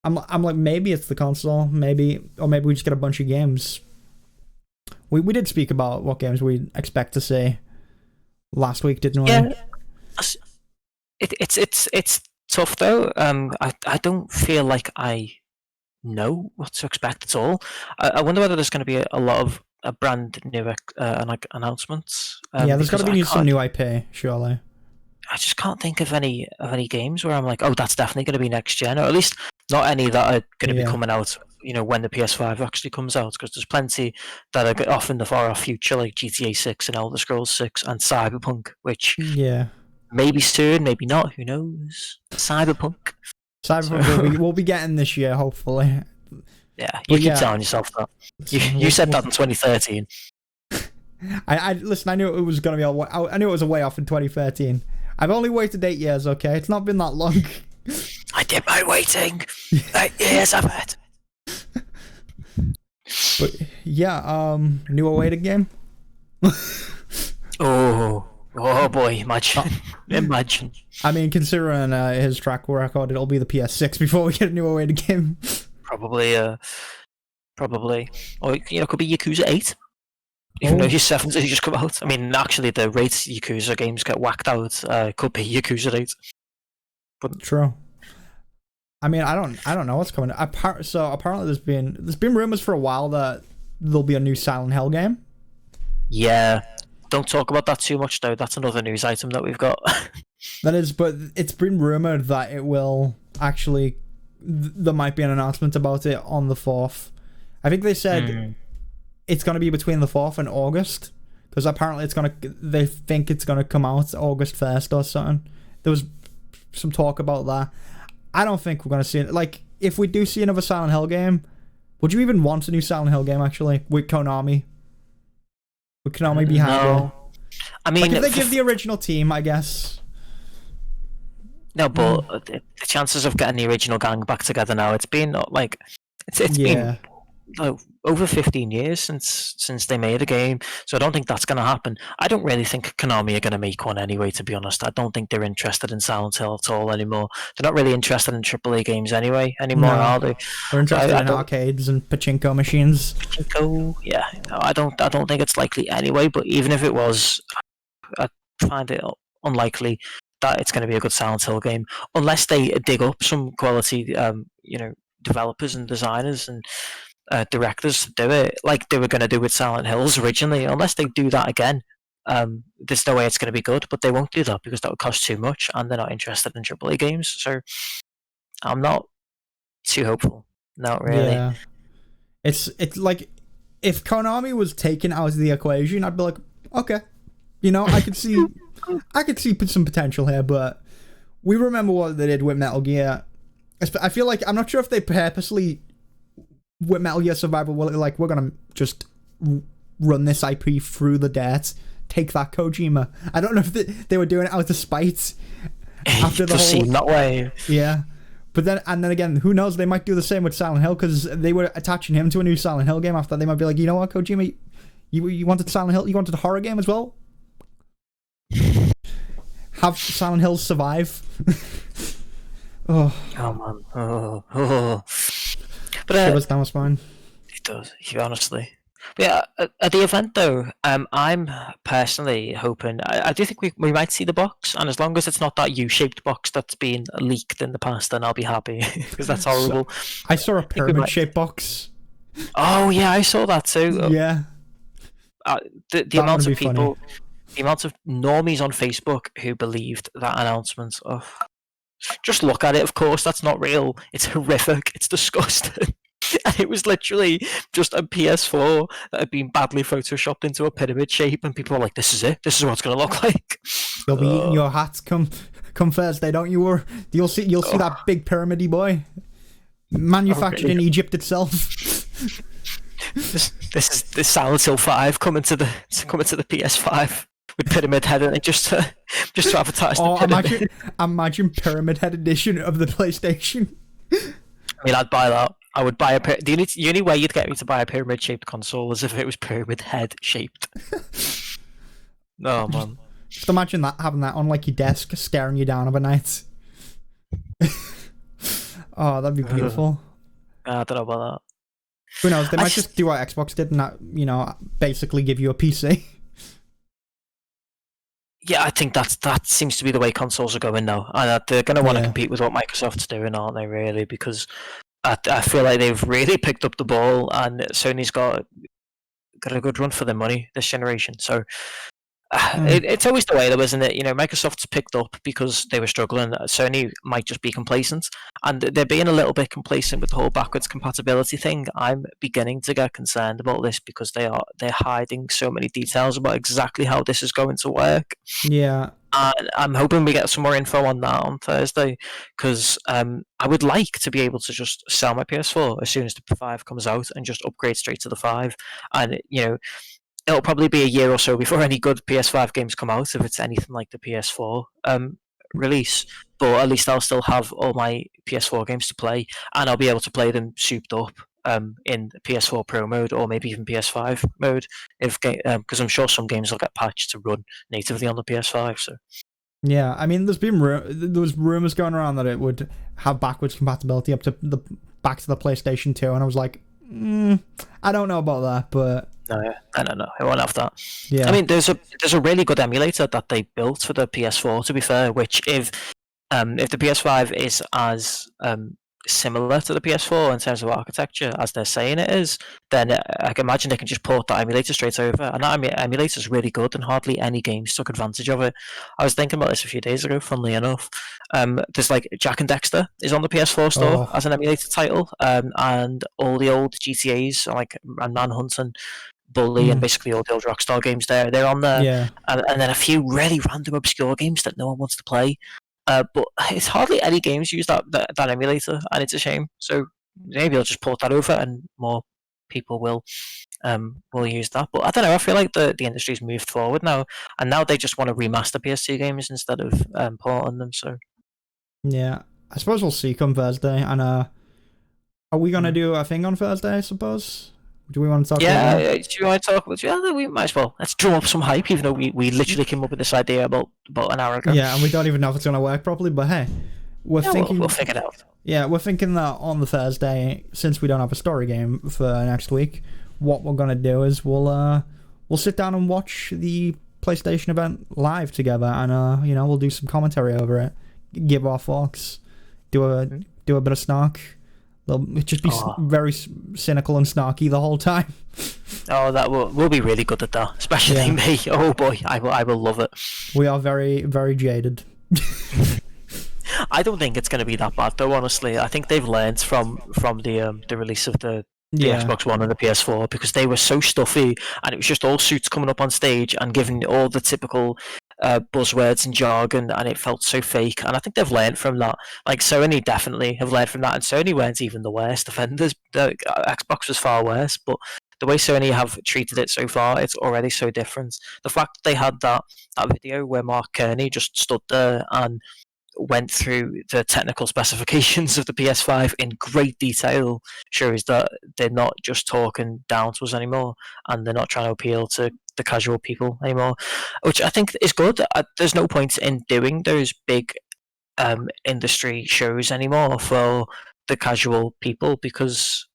I'm like, maybe it's the console, maybe we just get a bunch of games. We did speak about what games we expect to see last week, didn't we? Yeah. It's tough though. I don't feel like I know what to expect at all. I wonder whether there's going to be a lot of brand new announcements. Yeah, there's got to because be some new IP, surely. I just can't think of any games where I'm like, oh, that's definitely going to be next gen, or at least not any that are going to be coming out, when the PS5 actually comes out. Because there's plenty that are off in the far off future, like GTA 6 and Elder Scrolls 6 and Cyberpunk, which maybe soon, maybe not. Who knows? Cyberpunk we'll be getting this year, hopefully. Yeah, you keep telling yourself that. You said that in 2013. I listen. I knew it was going to be. I knew it was a way off in 2013. I've only waited 8 years. Okay, it's not been that long. I did my waiting. 8 years, I bet. But yeah, new awaited game. Oh boy! Imagine. I mean, considering his track record, it'll be the PS6 before we get a new awaited game. Probably. Or it could be Yakuza 8. Even though your 7's just come out. I mean, actually, the rates Yakuza games get whacked out. Could be Yakuza 8. But true. I mean, I don't know what's coming. So apparently, there's been rumors for a while that there'll be a new Silent Hill game. Yeah, don't talk about that too much though. That's another news item that we've got. That is, but it's been rumored that it will actually. There might be an announcement about it on the 4th. I think they said. It's going to be between the 4th and August, because apparently they think it's going to come out August 1st or something. There was some talk about that. I don't think we're going to see it. Like, if we do see another Silent Hill game, would you even want a new Silent Hill game, actually, with Konami? With Konami behind it? I mean, like, if they give the original team, I guess. No, but the chances of getting the original gang back together now, it's been, like, it's been... over 15 years since they made a game, so I don't think that's going to happen. I don't really think Konami are going to make one anyway, to be honest. I don't think they're interested in Silent Hill at all anymore. They're not really interested in AAA games anymore, are they? They're interested in arcades and pachinko machines. Pachinko, yeah. No, I don't think it's likely anyway, but even if it was, I find it unlikely that it's going to be a good Silent Hill game, unless they dig up some quality, developers and designers and directors to do it like they were going to do with Silent Hills originally. Unless they do that again, there's no way it's going to be good, but they won't do that because that would cost too much and they're not interested in AAA games, so I'm not too hopeful. Not really. Yeah. It's like if Konami was taken out of the equation, I'd be like, okay, I could see some potential here, but we remember what they did with Metal Gear. I feel like, I'm not sure if they purposely with Metal Gear Survival, like, we're gonna just run this IP through the dirt. Take that, Kojima. I don't know if they were doing it out of spite after the whole. Seem that way. Yeah, but then again, who knows? They might do the same with Silent Hill because they were attaching him to a new Silent Hill game. After that, they might be like, you know what, Kojima, you wanted Silent Hill, you wanted a horror game as well. Have Silent Hill survive. Oh man. Oh. But shivers down my spine. It does, honestly. But yeah, at the event though, I'm personally hoping. I do think we might see the box, and as long as it's not that U-shaped box that's been leaked in the past, then I'll be happy because that's horrible. I saw a pyramid-shaped box. Oh yeah, I saw that too. Yeah. The amount of people, the amount of normies on Facebook who believed that announcement. Oh. Just look at it, of course, that's not real. It's horrific, it's disgusting. And it was literally just a PS4 that had been badly photoshopped into a pyramid shape, and people were like, this is it, this is what it's going to look like. You'll be eating your hats come Thursday, don't you? You'll see that big pyramidy boy. Manufactured in Egypt itself. This is Silent Hill 5 coming to the PS5. With Pyramid Head and just to advertise the pyramid. Imagine Pyramid Head edition of the PlayStation. I mean, I'd buy that. I would buy the only way you'd get me to buy a pyramid shaped console is if it was Pyramid Head shaped. Oh man. Just imagine having that on like your desk, staring you down overnight. Oh, that'd be beautiful. I don't know about that. Who knows? They might just do what Xbox did and basically give you a PC. Yeah, I think that seems to be the way consoles are going now, and they're going to want to compete with what Microsoft's doing, aren't they? Really, because I feel like they've really picked up the ball, and Sony's got a good run for their money this generation. So it's always the way, though, isn't it? Microsoft's picked up because they were struggling. Sony might just be complacent, and they're being a little bit complacent with the whole backwards compatibility thing. I'm beginning to get concerned about this because they're hiding so many details about exactly how this is going to work. Yeah. And I'm hoping we get some more info on that on Thursday, because I would like to be able to just sell my PS4 as soon as the 5 comes out and just upgrade straight to the 5. And it'll probably be a year or so before any good PS5 games come out, if it's anything like the PS4 release. But at least I'll still have all my PS4 games to play, and I'll be able to play them souped up in PS4 Pro mode, or maybe even PS5 mode, because I'm sure some games will get patched to run natively on the PS5. So Yeah, I mean, there was rumors going around that it would have backwards compatibility back to the PlayStation 2, and I was like, I don't know about that, but no, I don't know. I won't have that. yeah, I mean, there's a really good emulator that they built for the PS4. To be fair, which if the PS5 is as similar to the PS4 in terms of architecture as they're saying it is, then I can imagine they can just port that emulator straight over. And that emulator is really good, and hardly any games took advantage of it. I was thinking about this a few days ago, funnily enough. There's like Jack and Dexter is on the PS4 store as an emulator title, and all the old GTAs like Manhunt and Bully and basically all the old Rockstar games they're on there. Yeah. And then a few really random obscure games that no one wants to play. But it's hardly any games use that emulator, and it's a shame. So maybe I'll just port that over, and more people will use that. But I don't know. I feel like the industry's moved forward now, and now they just want to remaster PS2 games instead of porting them. So yeah, I suppose we'll see come Thursday. And are we gonna do a thing on Thursday? I suppose. Do we want to talk? Yeah, do you want to talk about? Yeah, we might as well. Let's drum up some hype, even though we literally came up with this idea about an hour ago. Yeah, and we don't even know if it's gonna work properly. But hey, we're thinking we'll figure it out. Yeah, we're thinking that on the Thursday, since we don't have a story game for next week, what we're gonna do is we'll sit down and watch the PlayStation event live together, and we'll do some commentary over it, give our thoughts, do a bit of snark. It'll just be very cynical and snarky the whole time. Oh, that we'll be really good at that, especially me. Oh boy, I will love it. We are very, very jaded. I don't think it's going to be that bad, though. Honestly, I think they've learned from the release of the Xbox One and the PS4, because they were so stuffy, and it was just all suits coming up on stage and giving all the typical buzzwords and jargon, and it felt so fake. And I think they've learned from that. Like Sony definitely have learned from that, and Sony weren't even the worst offenders. The Xbox was far worse, but the way Sony have treated it so far, it's already so different. The fact that they had that video where Mark Kearney just stood there and went through the technical specifications of the PS5 in great detail shows that they're not just talking down to us anymore, and they're not trying to appeal to the casual people anymore, which I think is good. There's no point in doing those big industry shows anymore for the casual people, because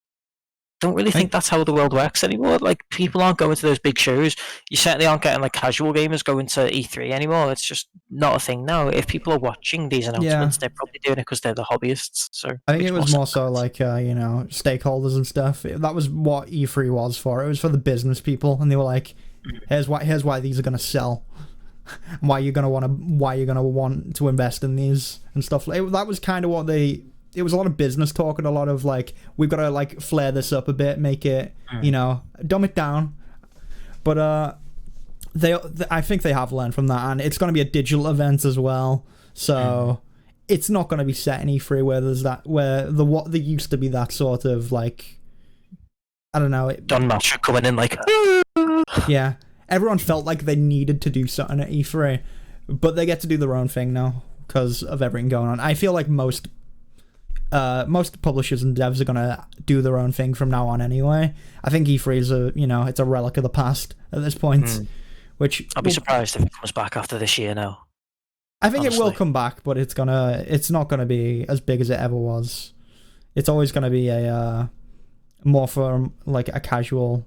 I don't really think that's how the world works anymore. Like, people aren't going to those big shows. You certainly aren't getting like casual gamers going to E3 anymore. It's just not a thing now. If people are watching these announcements, they're probably doing it because they're the hobbyists. So I think it was more so like stakeholders and stuff. That was what E3 was for. It was for the business people, and they were like, here's why these are gonna sell, why you're gonna want to invest in these and stuff. That was kind of what they. It was a lot of business talk, and a lot of like, we've got to like flare this up a bit, make it, dumb it down. But I think they have learned from that, and it's going to be a digital event as well. So it's not going to be set in E3 where there used to be that sort of like, I don't know. Don Master coming in like, yeah, everyone felt like they needed to do something at E3, but they get to do their own thing now because of everything going on. I feel like most publishers and devs are gonna do their own thing from now on anyway. I think E3 is it's a relic of the past at this point. Which I'll be surprised if it comes back after this year now. I think it will come back, but it's not gonna be as big as it ever was. It's always gonna be a more for like a casual,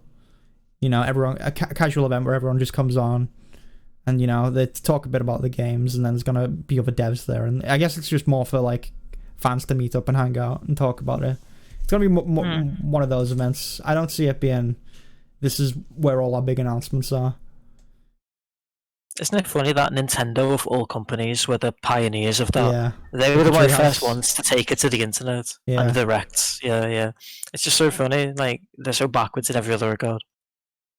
casual event where everyone just comes on and they talk a bit about the games, and then there's gonna be other devs there, and I guess it's just more for like fans to meet up and hang out and talk about it It's gonna be one of those events. I don't see it being. This is where all our big announcements are. Isn't it funny that Nintendo, of all companies, were the pioneers of that? Yeah. They were the Treehouse. first ones to take it to the internet and the directs. Yeah. It's just so funny. Like, they're so backwards in every other regard.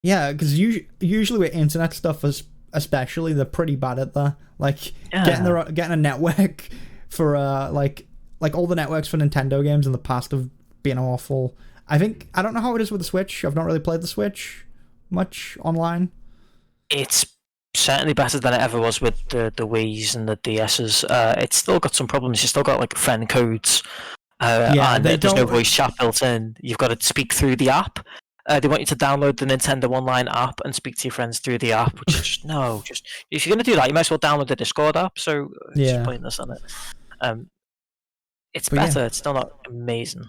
Yeah, because usually with internet stuff, especially, they're pretty bad at that. Like, getting a network for, like all the networks for Nintendo games in the past have been awful. I don't know how it is with the Switch. I've not really played the Switch much online. It's certainly better than it ever was with the Wii's and the DS's. It's still got some problems. You've still got like friend codes. And there's no voice chat built in. You've got to speak through the app. They want you to download the Nintendo Online app and speak to your friends through the app, which is just if you're going to do that, you might as well download the Discord app. So it's just pointless, isn't it? It's better. It's still not amazing.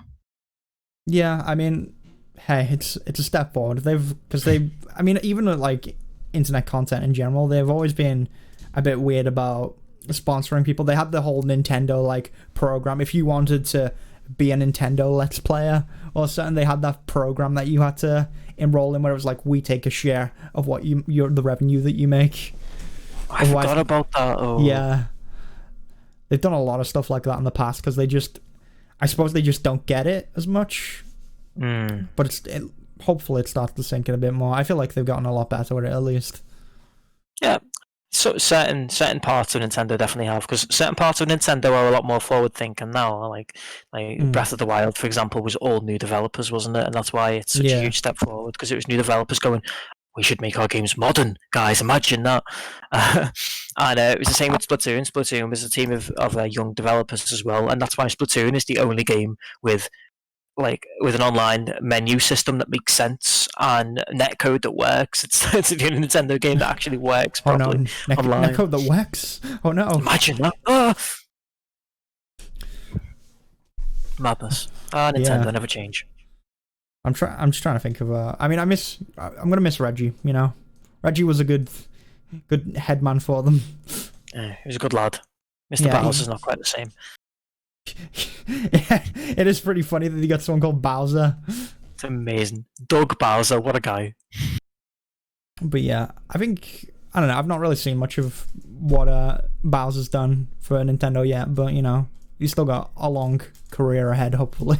Yeah, I mean, hey, it's a step forward. I mean, even like internet content in general, they've always been a bit weird about sponsoring people. They had the whole Nintendo like program. If you wanted to be a Nintendo Let's Player or something, they had that program that you had to enroll in, where it was like, we take a share of what the revenue that you make. I forgot about that. Oh. Yeah, they've done a lot of stuff like that in the past because I suppose they just don't get it as much. But hopefully it starts to sink in a bit more. I feel like they've gotten a lot better with it, at least. Yeah. So certain parts of Nintendo definitely have, because certain parts of Nintendo are a lot more forward thinking now. Like Breath of the Wild, for example, was all new developers, wasn't it? And that's why it's such a huge step forward, because it was new developers going, we should make our games modern, guys. Imagine that. And it was the same with Splatoon. Splatoon was a team of young developers as well, and that's why Splatoon is the only game with an online menu system that makes sense and netcode that works. It's the only Nintendo game that actually works properly online. Netcode that works? Oh no! Imagine that. Madness. Nintendo never change. I'm just trying to think of I mean, I'm gonna miss Reggie. You know, Reggie was a good headman for them. Yeah, he was a good lad. Mr. Battles is not quite the same. Yeah, it is pretty funny that you got someone called Bowser. It's amazing. Doug Bowser, what a guy. But yeah, I don't know, I've not really seen much of what Bowser's done for Nintendo yet, but you know, he's still got a long career ahead, hopefully.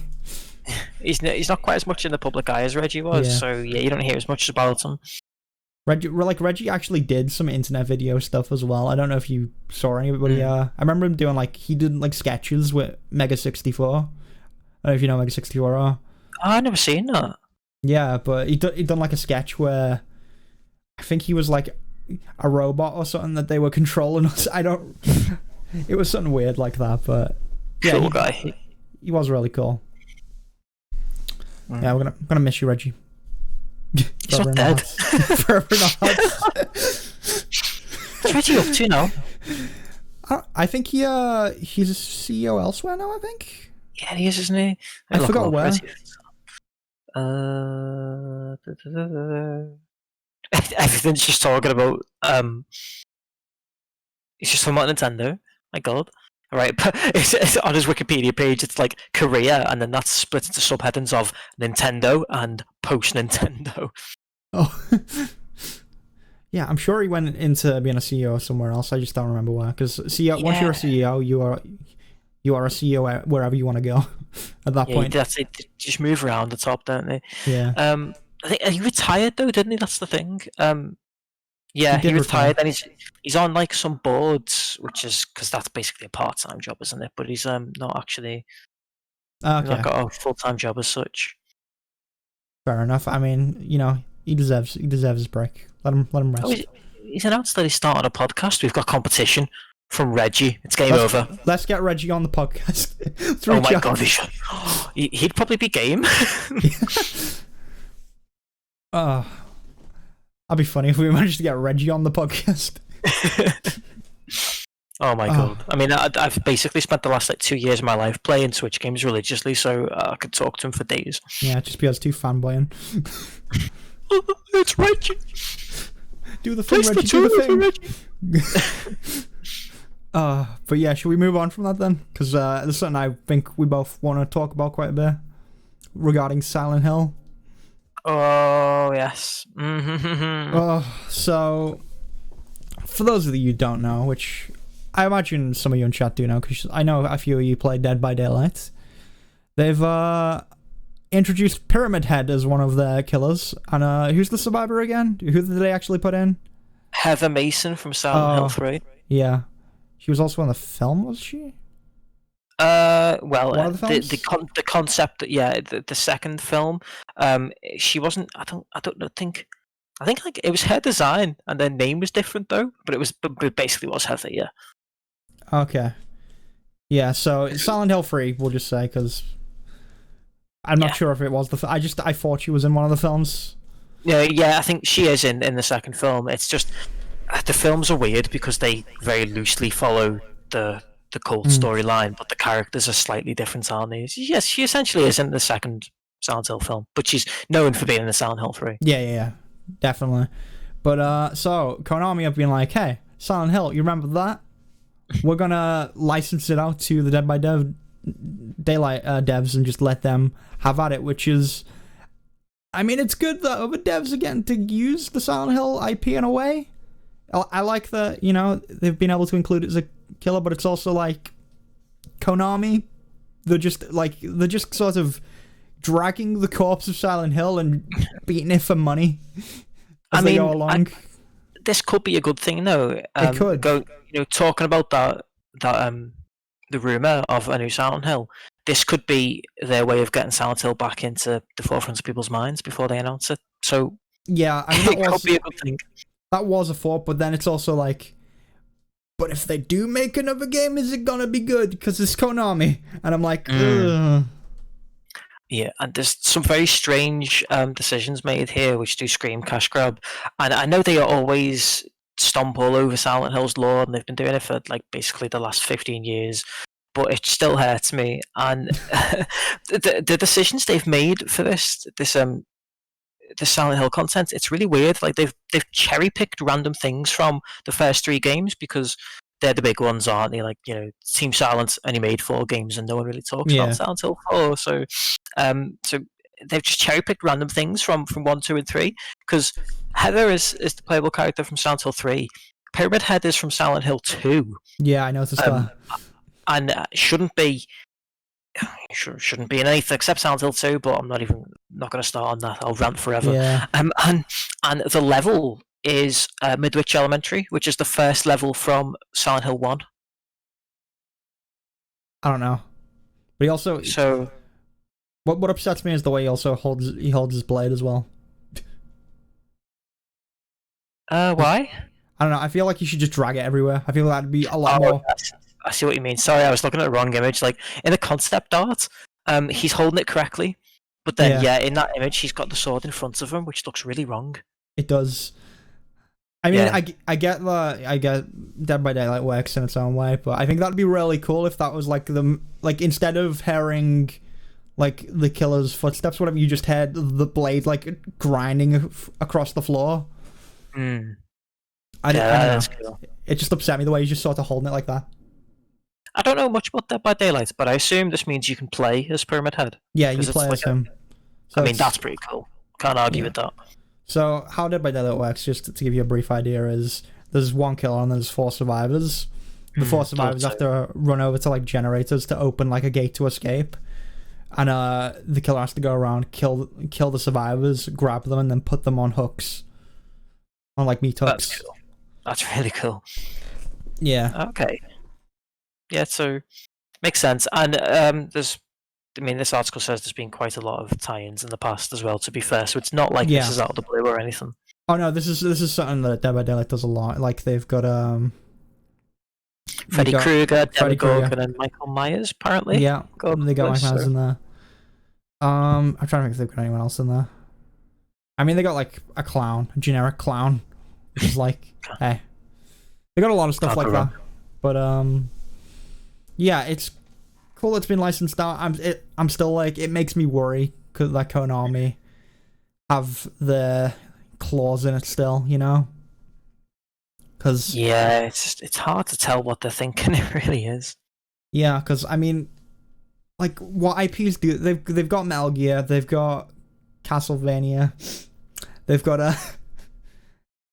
He's not quite as much in the public eye as Reggie was, so yeah, you don't hear as much about him. Reggie actually did some internet video stuff as well. I don't know if you saw anybody. I remember him doing he did sketches with Mega 64. I don't know if you know Mega 64 are. I've never seen that. Yeah, but he done a sketch where I think he was like a robot or something that they were controlling us. It was something weird like that, but yeah, cool guy. He was really cool. Yeah, we're gonna miss you, Reggie. He's not dead. Forever not. What's Reggie up to now? I think he's a CEO elsewhere now, I think. Yeah, he is, isn't he? I forgot where. Everything's just talking about it's just talking about Nintendo. My god. Right, but it's on his Wikipedia page, it's like Korea, and then that's split into subheadings of Nintendo and post-Nintendo. Oh. Yeah, I'm sure he went into being a CEO somewhere else. I just don't remember where. Because once you're a CEO, you are a CEO wherever you want to go at that point. That's it. They just move around the top, don't they? Yeah. I think he retired though, didn't he? That's the thing. Yeah, he retired, and he's on some boards, which is because that's basically a part-time job, isn't it? But he's not actually not got a full-time job as such. Fair enough. I mean, you know, he deserves his break. Let him rest. Oh, he's announced that he's starting a podcast. We've got competition from Reggie. It's game over. Let's get Reggie on the podcast. Oh my god, he'd probably be game. That'd be funny if we managed to get Reggie on the podcast. Oh my god. I mean, I've basically spent the last 2 years of my life playing Switch games religiously, so I could talk to him for days. Yeah, just because too fanboying. It's Reggie. Do the thing, Reggie. Do the thing. But yeah, should we move on from that then? Because there's something I think we both want to talk about quite a bit. regarding Silent Hill. Oh yes. Mm-hmm. So for those of you who don't know, which I imagine some of you in chat do know, because I know a few of you play Dead by Daylight, they've introduced Pyramid Head as one of their killers. And who's the survivor again? Who did they actually put in? Heather Mason from Silent Hill 3. Yeah. She was also in the film, was she? Well, One of the films? the concept, the second film, she wasn't. I think like it was her design, and their name was different though. But it basically was Heather. Yeah. Okay. Yeah. So Silent Hill 3, we'll just say, because I'm not sure if it was I thought she was in one of the films. Yeah. I think she is in the second film. It's just the films are weird because they very loosely follow the cult storyline, but the characters are slightly different, aren't they? Yes, she essentially is in the second Silent Hill film, but she's known for being in the Silent Hill 3. Yeah, definitely. But so Konami have been like, hey, Silent Hill, you remember that? We're gonna license it out to the Dead by Daylight devs and just let them have at it, which is, I mean, it's good that other devs are getting to use the Silent Hill IP in a way. I like that, they've been able to include it as a killer, but it's also like Konami, they're just sort of dragging the corpse of Silent Hill and beating it for money as they go along. This could be a good thing, though. It could go, talking about that the rumor of a new Silent Hill. This could be their way of getting Silent Hill back into the forefront of people's minds before they announce it. So yeah, I mean, it could be a good thing. That was a thought, but then it's also like, but if they do make another game, is it gonna be good? Because it's Konami, and I'm like, ugh. Yeah, and there's some very strange decisions made here, which do scream cash grab. And I know they always stomp all over Silent Hill's lore, and they've been doing it for like basically the last 15 years. But it still hurts me, and the decisions they've made for this the Silent Hill content, it's really weird. Like they've cherry picked random things from the first 3 games because they're the big ones, aren't they? Like, Team Silent only made 4 games and no one really talks about Silent Hill 4. So they've just cherry picked random things from 1, 2, and 3. Because Heather is the playable character from Silent Hill 3. Pyramid Head is from Silent Hill 2. Yeah, I noticed that. And shouldn't be in anything except Silent Hill 2, but I'm not going to start on that. I'll rant forever. Yeah. And the level is Midwich Elementary, which is the first level from Silent Hill 1. I don't know. But he also... So... What upsets me is the way he also holds his blade as well. Why? I don't know. I feel like you should just drag it everywhere. I feel that'd be a lot more... I see what you mean. Sorry, I was looking at the wrong image. Like, in the concept art, he's holding it correctly, but then, in that image, he's got the sword in front of him, which looks really wrong. It does. I mean, I get Dead by Daylight works in its own way, but I think that'd be really cool if that was like instead of hearing like the killer's footsteps, whatever, you just heard the blade like grinding across the floor. I don't know. Cool. It just upset me the way he's just sort of holding it like that. I don't know much about Dead by Daylight, but I assume this means you can play as Pyramid Head. Yeah, you play as him. So I mean, that's pretty cool. Can't argue with that. So how Dead by Daylight works, just to give you a brief idea, is there's 1 killer and there's 4 survivors. The 4 survivors have to run over to like generators to open like a gate to escape, and the killer has to go around, kill the survivors, grab them, and then put them on hooks, on like meat hooks. That's cool. That's really cool. Yeah. Okay. Yeah, so makes sense. And this article says there's been quite a lot of tie-ins in the past as well, to be fair, so it's not like this is out of the blue or anything. Oh no, this is something that Dead by Daylight does a lot. Like they've got Freddy Krueger, Demogorgon, and Michael Myers, apparently. Yeah, they got Michael Myers in there. I'm trying to think if they've got anyone else in there. I mean, they got like a generic clown, which is like, hey. They got a lot of stuff like that. But yeah, it's cool it's been licensed out. I'm still like, it makes me worry that Konami have the claws in it still, Cause it's hard to tell what they're thinking. It really is. Yeah, because I mean, like what IPs do they've got Metal Gear, they've got Castlevania, they've got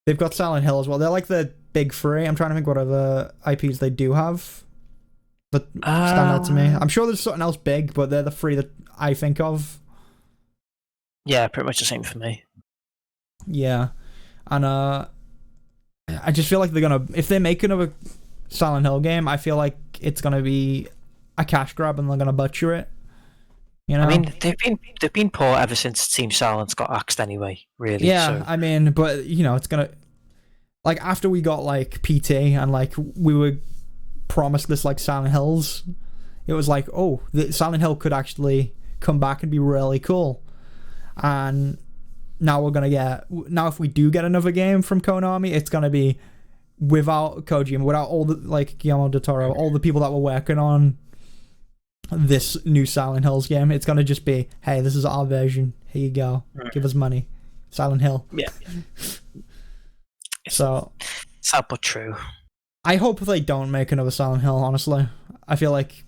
they've got Silent Hill as well. They're like the big three. I'm trying to think what other IPs they do have that stand out to me. I'm sure there's something else big, but they're the three that I think of. Yeah, pretty much the same for me. Yeah, and I just feel like they're gonna, if they make another Silent Hill game, I feel like it's gonna be a cash grab and they're gonna butcher it. You know? I mean, they've been poor ever since Team Silence got axed anyway. Really. Yeah, so. I mean, but you know, it's gonna, like, after we got like PT and like we were promised this like Silent Hills, it was like, oh, the Silent Hill could actually come back and be really cool. And now we're gonna get, now if we do get another game from Konami, it's gonna be without Kojima, without all the, like, Guillermo del Toro, all the people that were working on this new Silent Hills game. It's gonna just be, hey, this is our version, here you go, give us money, Silent Hill. Yeah. So sad but true. I hope they don't make another Silent Hill, honestly. I feel like,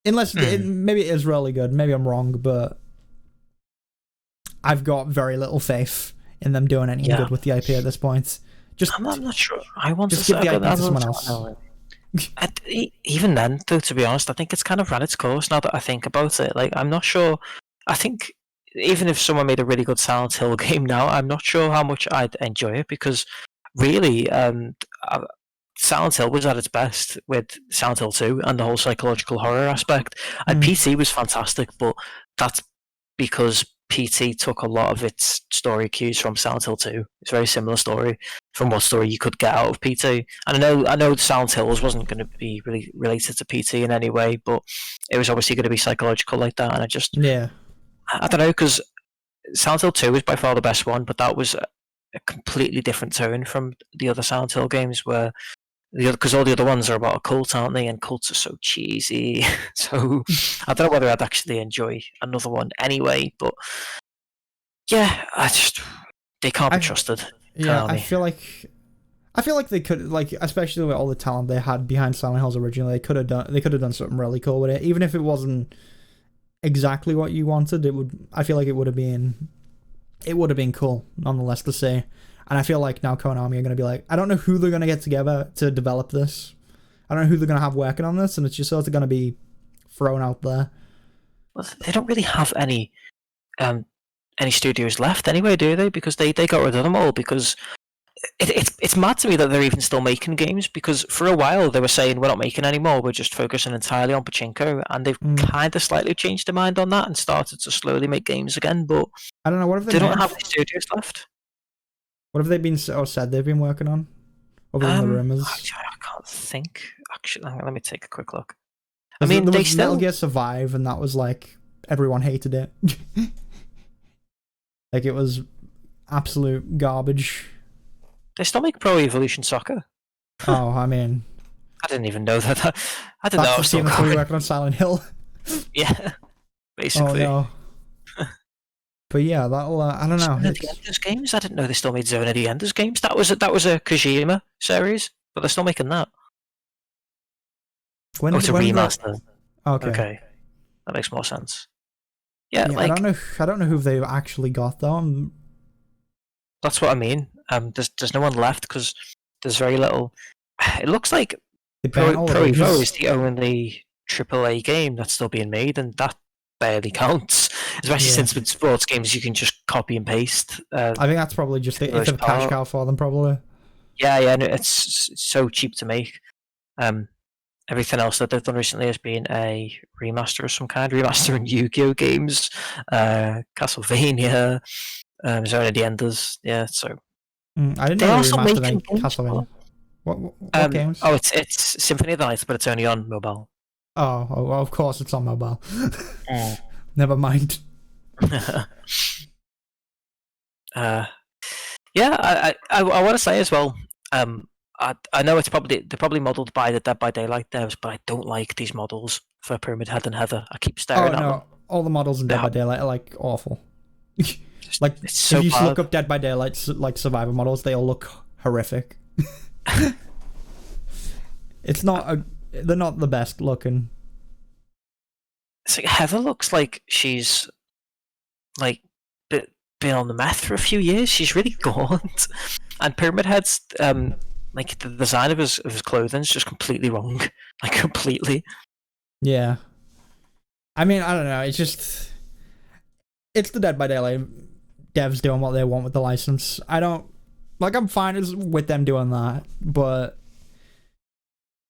unless maybe it is really good, maybe I'm wrong, but I've got very little faith in them doing anything good with the IP at this point. Just I'm not sure. I want just to give the IP to someone else. Even then, though, to be honest, I think it's kind of ran its course now that I think about it. Like, I'm not sure. I think even if someone made a really good Silent Hill game now, I'm not sure how much I'd enjoy it, because really, Silent Hill was at its best with Silent Hill 2 and the whole psychological horror aspect. And PT was fantastic, but that's because PT took a lot of its story cues from Silent Hill 2. It's a very similar story from what story you could get out of PT. And I know Silent Hills wasn't going to be really related to PT in any way, but it was obviously going to be psychological like that. And I don't know, because Silent Hill 2 is by far the best one, but that was a completely different tone from the other Silent Hill games, where because all the other ones are about a cult, aren't they? And cults are so cheesy. So I don't know whether I'd actually enjoy another one anyway. But yeah, they can't be trusted. Yeah, I feel like they could, like, especially with all the talent they had behind Silent Hills originally, they could have done something really cool with it. Even if it wasn't exactly what you wanted, I feel like it would have been cool nonetheless to see. And I feel like now Konami are going to be like, I don't know who they're going to get together to develop this. I don't know who they're going to have working on this, and it's just sort of going to be thrown out there. Well, they don't really have any studios left anyway, do they? Because they got rid of them all, because it's mad to me that they're even still making games, because for a while they were saying, we're not making any more, we're just focusing entirely on pachinko, and they've kind of slightly changed their mind on that and started to slowly make games again, but I don't know, what if they don't have any studios left? What have they been said they've been working on? Other than the rumors? I can't think. Actually, let me take a quick look. I mean, there was Metal Gear Survive, and that was like, everyone hated it. Like, it was absolute garbage. They still make Pro Evolution Soccer. Oh, I mean, I didn't even know that. I didn't know. That's the team that's working on Silent Hill. Yeah, basically. Oh no. But yeah, that'll. I don't know. Zone of the Enders games. I didn't know they still made Zone of the Enders games. That was a Kojima series, but they're still making that. It's a remaster. Okay, that makes more sense. Yeah, like, I don't know who they've actually got though. That's what I mean. There's no one left, because there's very little. It looks like Pro Evo is the only AAA game that's still being made, and that barely counts. Especially since with sports games you can just copy and paste. I think that's probably just it's a cash cow for them, probably. Yeah, no, it's so cheap to make. Everything else that they've done recently has been a remaster of some kind, remastering Yu-Gi-Oh games, Castlevania, Zone of the Enders. Yeah, so I didn't know they remastered Castlevania. What games? Oh, it's Symphony of the Night, but it's only on mobile. Oh, well, of course it's on mobile. Never mind. Yeah, I want to say as well. I know they're probably modelled by the Dead by Daylight devs, but I don't like these models for Pyramid Head and Heather. I keep staring at them. All the models in Dead by Daylight are like awful. Like, it's so if you bad. look up Dead by Daylight's like survivor models, they all look horrific. They're not the best looking. it's like Heather looks like she's like been on the meth for a few years. She's really gaunt, and Pyramid Head's like the design of his clothing is just completely wrong, like completely. Yeah. I mean, I don't know. It's the Dead by Daylight devs doing what they want with the license. I'm fine with them doing that, but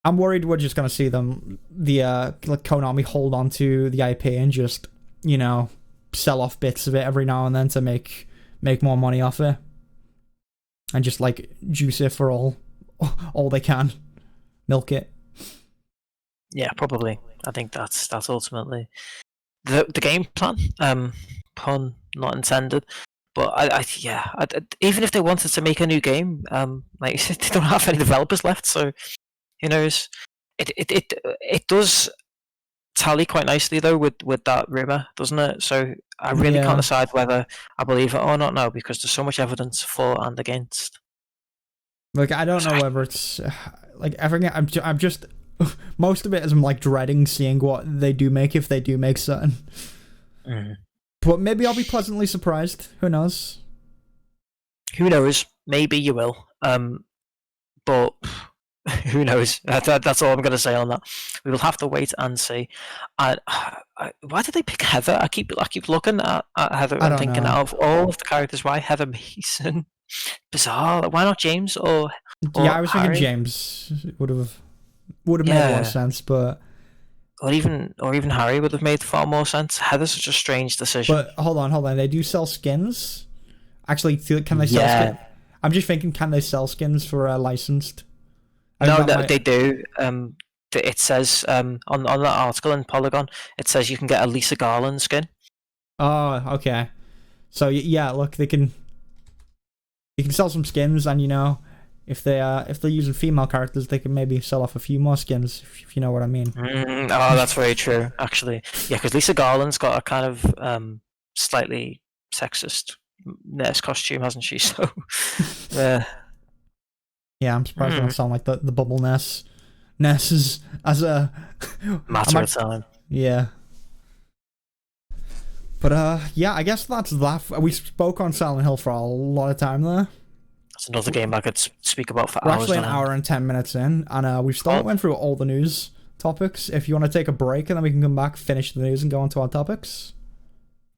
I'm worried we're just gonna see like Konami hold on to the IP and just, sell off bits of it every now and then to make more money off it, and just like juice it for all they can, milk it. Yeah, probably. I think that's ultimately the game plan. Pun not intended. But even if they wanted to make a new game, like they don't have any developers left, so who knows? It does tally quite nicely though with that rumor, doesn't it? So I really can't decide whether I believe it or not now, because there's so much evidence for and against. Like, I don't know whether it's like everything. I'm just most of it is I'm like dreading seeing what they do make, if they do make something. But maybe I'll be pleasantly surprised. Who knows? Who knows? Maybe you will. But who knows? That's all I'm going to say on that. We will have to wait and see. Why did they pick Heather? I keep looking at Heather and thinking, out of all of the characters, why Heather Mason? Bizarre. Why not James or I was Harry? thinking James would have made a lot of sense, but. Or even Harry would have made far more sense. Heather's such a strange decision. But hold on. They do sell skins. Actually, can they sell skins? I'm just thinking, can they sell skins for licensed? No, they do. It says on that article in Polygon, it says you can get a Lisa Garland skin. Oh, okay. So yeah, look, you can sell some skins, and if they're using female characters, they can maybe sell off a few more skins, if you know what I mean. Oh, that's very true, actually. Yeah, because Lisa Garland's got a kind of slightly sexist nurse costume, hasn't she? So, yeah, I'm surprised they don't sound like the bubble nurses as a matter of time. Yeah. But I guess that's that. We spoke on Silent Hill for a lot of time there. That's another game I could speak about for We're hours. Actually, an hour and 10 minutes in, and we've still went through all the news topics. If you want to take a break, and then we can come back, finish the news, and go on to our topics.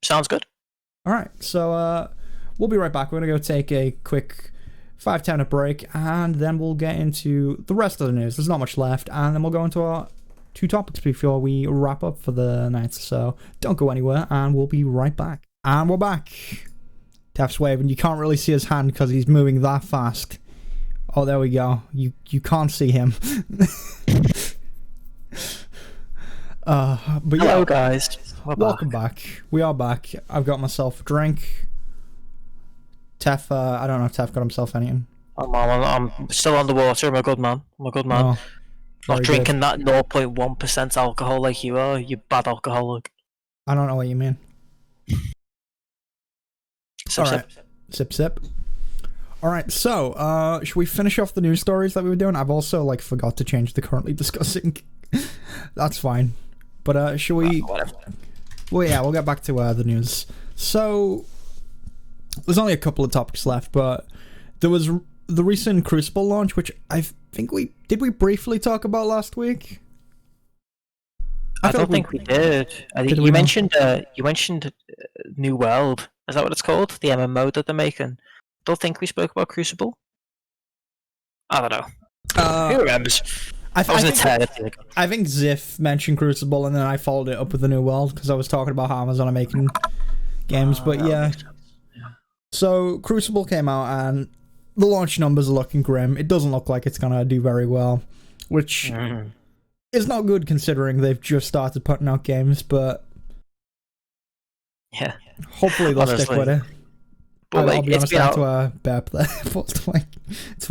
Sounds good. All right, so we'll be right back. We're gonna go take a quick 5-10 minute break, and then we'll get into the rest of the news. There's not much left, and then we'll go into our 2 topics before we wrap up for the night. So don't go anywhere, and we'll be right back. And we're back. Tef's waving. You can't really see his hand because he's moving that fast. Oh, there we go. You can't see him. But hello, guys. Welcome back. We are back. I've got myself a drink. Tef, I don't know if Tef got himself anything. I'm still underwater. I'm a good man. Oh, not drinking that 0.1% alcohol like you are, you bad alcoholic. I don't know what you mean. Sip, all right. Sip. All right, so should we finish off the news stories that we were doing? I've also forgot to change the currently discussing. That's fine. But should we? Whatever. Well, yeah, we'll get back to the news. So there's only a couple of topics left, but there was the recent Crucible launch, which I think we briefly talk about last week. I don't think we did. I think you mentioned New World. Is that what it's called? The MMO that they're making. Don't think we spoke about Crucible. I don't know. Who remembers? I think Ziff mentioned Crucible, and then I followed it up with the New World because I was talking about how Amazon are making games. But yeah. So Crucible came out, and the launch numbers are looking grim. It doesn't look like it's gonna do very well, which is not good considering they've just started putting out games. But yeah, hopefully they'll stick with it. But I'll be honest, I had to burp there. But it's fine.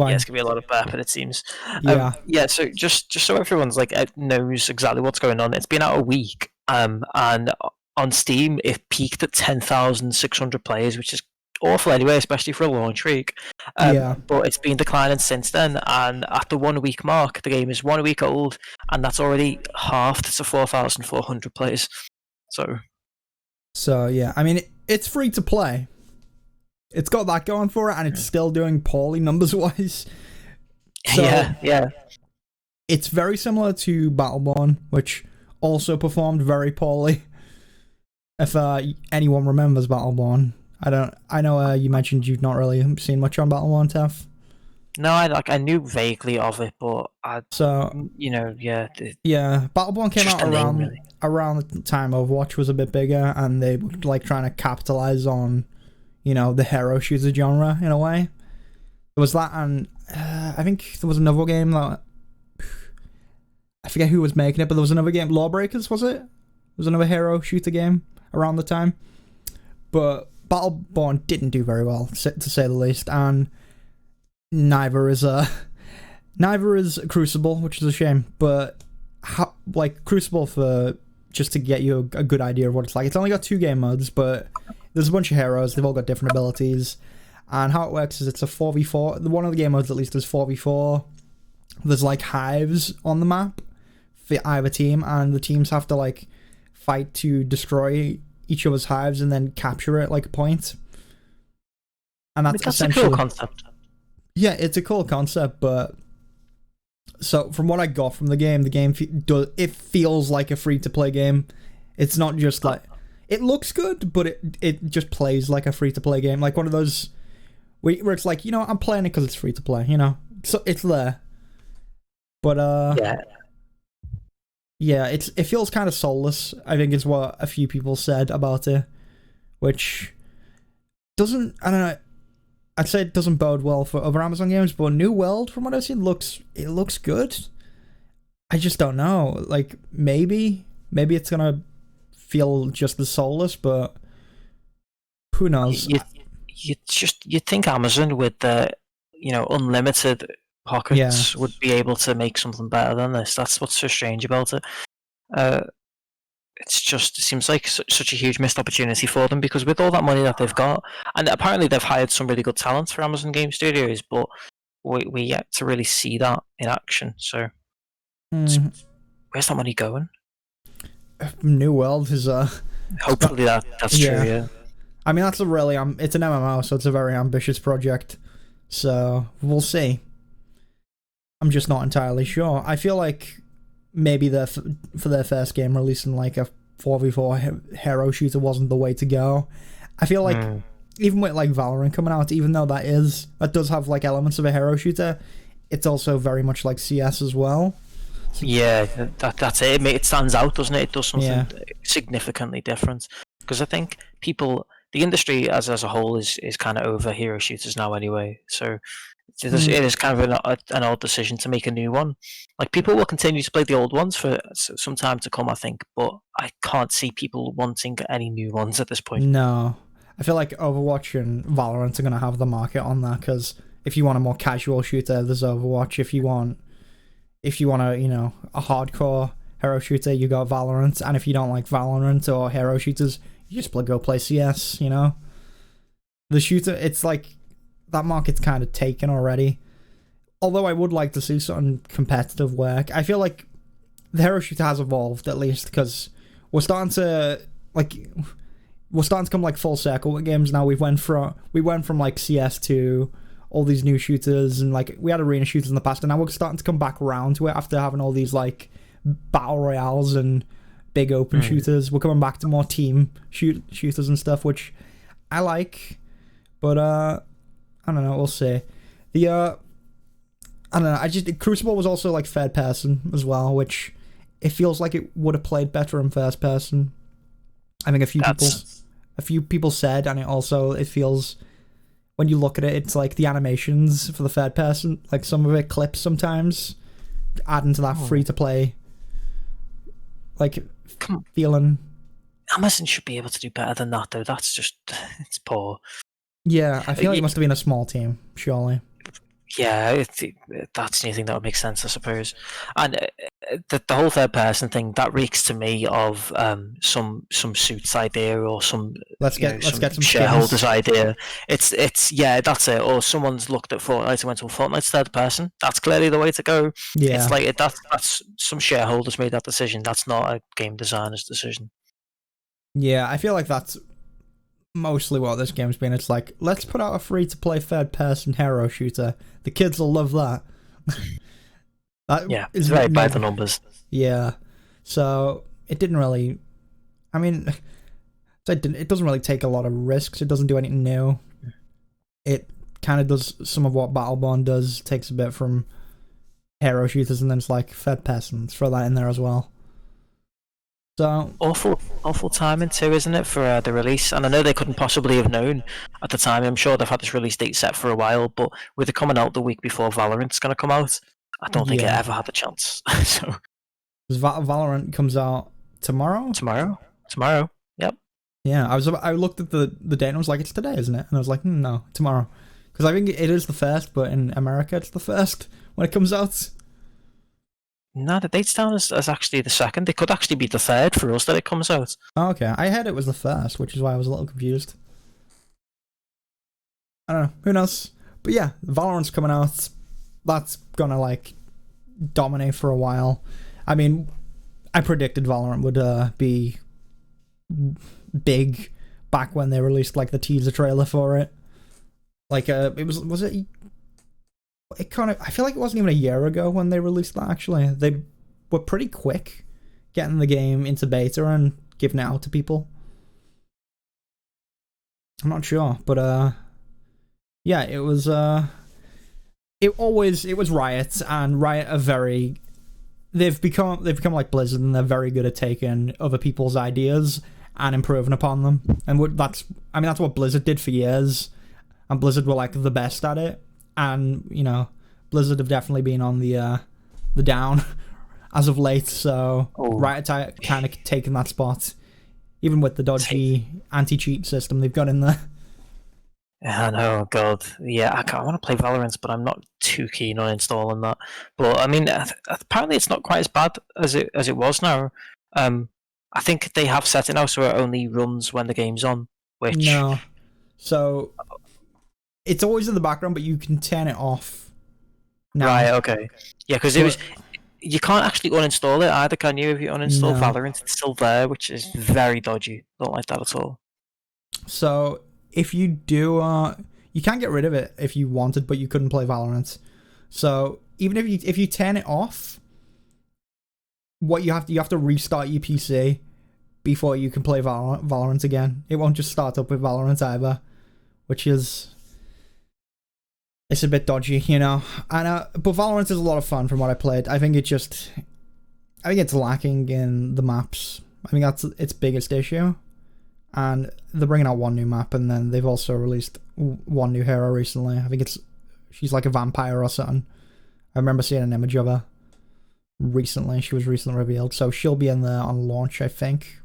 Yeah, it's gonna be a lot of burping, it seems. Yeah. So just so everyone's knows exactly what's going on. It's been out a week. And on Steam, it peaked at 10,600 players, which is awful anyway, especially for a launch week. But it's been declining since then. And at the 1 week mark, the game is 1 week old, and that's already halved to 4,400 players. So yeah, I mean, it's free to play. It's got that going for it, and it's still doing poorly numbers wise. So yeah. It's very similar to Battleborn, which also performed very poorly. If anyone remembers Battleborn, I know you mentioned you've not really seen much on Battleborn, Tef. No, I knew vaguely of it, but Battleborn came out around the time Overwatch was a bit bigger, and they were like trying to capitalize on, the hero shooter genre in a way. There was that, and I think there was another game that I forget who was making it, but there was another game, Lawbreakers, was it? There was another hero shooter game around the time, but Battleborn didn't do very well, to say the least, and neither is Crucible, which is a shame. But Crucible, for just to get you a good idea of what it's like, it's only got 2 game modes, but there's a bunch of heroes. They've all got different abilities, and how it works is it's a 4v4. One of the game modes, at least, is 4v4. There's like hives on the map for either team, and the teams have to fight to destroy each other's hives and then capture it like a point. And that's essentially a cool concept. Yeah, it's a cool concept, but so from what I got from the game it feels like a free-to-play game. It's not just it looks good, but it just plays like a free-to-play game, like one of those where it's like, I'm playing it because it's free-to-play, so it's there. But it feels kind of soulless, I think, is what a few people said about it, which doesn't, I don't know, I'd say it doesn't bode well for other Amazon games, but New World, from what I've seen, looks good. I just don't know. Maybe it's gonna feel just as soulless, but who knows? You think Amazon with the unlimited pockets would be able to make something better than this. That's what's so strange about it. It seems like such a huge missed opportunity for them, because with all that money that they've got, and apparently they've hired some really good talent for Amazon Game Studios, but we yet to really see that in action. So where's that money going? New World is hopefully that's true. Yeah, I mean, that's it's an MMO, so it's a very ambitious project. So we'll see. I'm just not entirely sure. I feel like maybe for their first game, releasing a 4v4 hero shooter wasn't the way to go. I feel like even with Valorant coming out, even though that does have elements of a hero shooter, it's also very much like CS as well. Yeah, that's it. It stands out, doesn't it? It does something significantly different. Because I think the industry as a whole is kind of over hero shooters now anyway. So it is kind of an odd decision to make a new one. People will continue to play the old ones for some time to come, I think, but I can't see people wanting any new ones at this point. No. I feel like Overwatch and Valorant are going to have the market on that, because if you want a more casual shooter, there's Overwatch. If you want a hardcore hero shooter, you got Valorant. And if you don't like Valorant or hero shooters, you just go play CS, The shooter, it's that market's kind of taken already. Although I would like to see some competitive work. I feel like the hero shooter has evolved, at least, because we're starting to come full circle with games now. We went from CS to all these new shooters, and we had arena shooters in the past, and now we're starting to come back around to it after having all these battle royales and big open shooters. We're coming back to more team shooters and stuff, which I like, but I don't know, we'll see. I don't know, Crucible was also third person as well, which it feels like it would have played better in first person. I think a few people said, and it feels, when you look at it, it's the animations for the third person, some of it clips sometimes, adding to that free to play feeling. Amazon should be able to do better than that, though. That's just, it's poor. Yeah, I feel like it must have been a small team, surely. Yeah, that's anything that would make sense, I suppose. And the whole third person thing, that reeks to me of some Suits idea, or some let's get some shareholders idea. It's that's it. Or someone's looked at Fortnite and went, well, Fortnite's third person. That's clearly the way to go. Yeah, it's that's some shareholders made that decision. That's not a game designer's decision. Yeah, I feel like that's mostly what this game's been. It's like, let's put out a free-to-play third-person hero shooter. The kids will love that. That Yeah, is it's very by never- the numbers. Yeah. So it didn't really. I mean, it doesn't really take a lot of risks. It doesn't do anything new. It kind of does some of what Battleborn does. Takes a bit from hero shooters, and then it's like third person. Throw that in there as well. So Awful timing too, isn't it, for the release? And I know they couldn't possibly have known at the time. I'm sure they've had this release date set for a while, but with it coming out the week before Valorant's going to come out, I don't think it Yeah. ever had the chance. So Valorant comes out tomorrow. tomorrow. Yep. Yeah, I looked at the date and I was like, it's today, isn't it? And I was like, no, tomorrow, because I think it is the first, but in America it's the first when it comes out. No, the date's down as actually the second. It could actually be the third for us that it comes out. Oh, okay, I heard it was the first, which is why I was a little confused. I don't know, who knows? But yeah, Valorant's coming out. That's gonna like dominate for a while. I mean, I predicted Valorant would be big back when they released like the teaser trailer for it. Like it was it kind of, I feel like it wasn't even a year ago when they released that. Actually, they were pretty quick getting the game into beta and giving it out to people. I'm not sure, but yeah, it was it was Riot, and Riot are very, they've become like Blizzard, and they're very good at taking other people's ideas and improving upon them. And that's what Blizzard did for years, and Blizzard were like the best at it. And you know, Blizzard have definitely been on the down as of late. So Riot are kind of taking that spot, even with the dodgy anti-cheat system they've got in there. I know, God. Yeah, I want to play Valorant, but I'm not too keen on installing that. But I mean, apparently it's not quite as bad as it was now. I think they have set it now so it only runs when the game's on. Which No, so it's always in the background, but you can turn it off now. Right, okay. Yeah, because it was. You can't actually uninstall it either, can you? If you uninstall Valorant, it's still there, which is very dodgy. Don't like that at all. So if you do, you can get rid of it if you wanted, but you couldn't play Valorant. So even if you turn it off, what you have to restart your PC before you can play Valorant again. It won't just start up with Valorant either, which is, it's a bit dodgy, you know. And but Valorant is a lot of fun from what I played. I think it's lacking in the maps. I think that's its biggest issue. And they're bringing out one new map, and then they've also released one new hero recently. I think she's like a vampire or something. I remember seeing an image of her recently. She was recently revealed, so she'll be in there on launch, I think.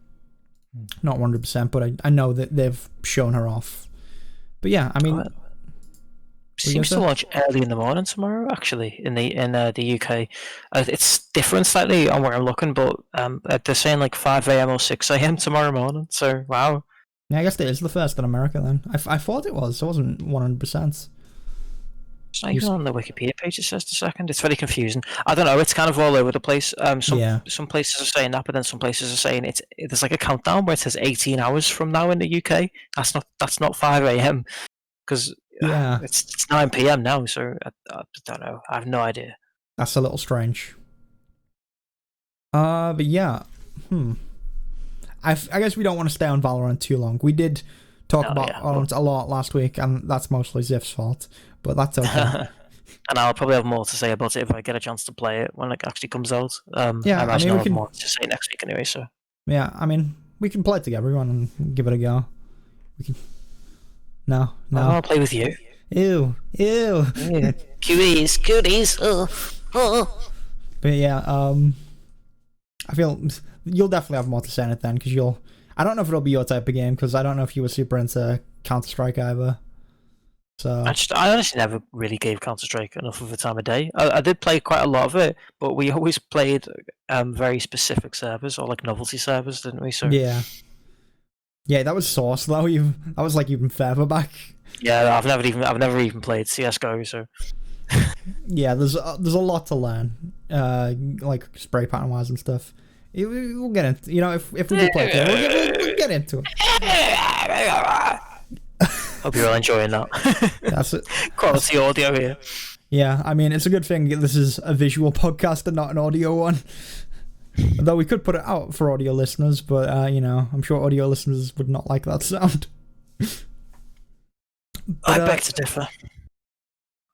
Not 100%, but I know that they've shown her off. But yeah, I mean, seems to launch early in the morning tomorrow. Actually, in the UK, it's different slightly on where I'm looking, but they're saying like 5 a.m. or 6 a.m. tomorrow morning. So wow. Yeah, I guess it is the first in America then. I thought it was. I wasn't 100%. It's not even on the Wikipedia page. It says the second. It's very confusing. I don't know. It's kind of all over the place. Some places are saying that, but then some places are saying there's like a countdown where it says 18 hours from now in the UK. That's not 5 a.m. because it's 9 p.m. now. So I don't know. I have no idea. That's a little strange. But yeah, I guess we don't want to stay on Valorant too long. We did talk about Valorant a lot last week, and that's mostly Ziff's fault. But that's okay. And I'll probably have more to say about it if I get a chance to play it when it actually comes out. I imagine I'll have more to say next week anyway. So yeah, I mean, we can play it together, everyone, and give it a go. We can. No. I'll play with you. Ew. Cooties. But yeah, I feel you'll definitely have more to say on it then, because I don't know if it'll be your type of game, because I don't know if you were super into Counter-Strike either. So I honestly never really gave Counter-Strike enough of a time of day. I did play quite a lot of it, but we always played very specific servers, or like novelty servers, didn't we? So yeah, that was Source though. That was like even further back. Yeah, I've never even played CS:GO. So yeah, there's a lot to learn, like spray pattern wise and stuff. We'll get into, if we do play it, we'll get into it. Hope you're all enjoying that. That's it. Quality audio here. Yeah, I mean, it's a good thing this is a visual podcast and not an audio one. Though we could put it out for audio listeners, but, I'm sure audio listeners would not like that sound. I beg to differ.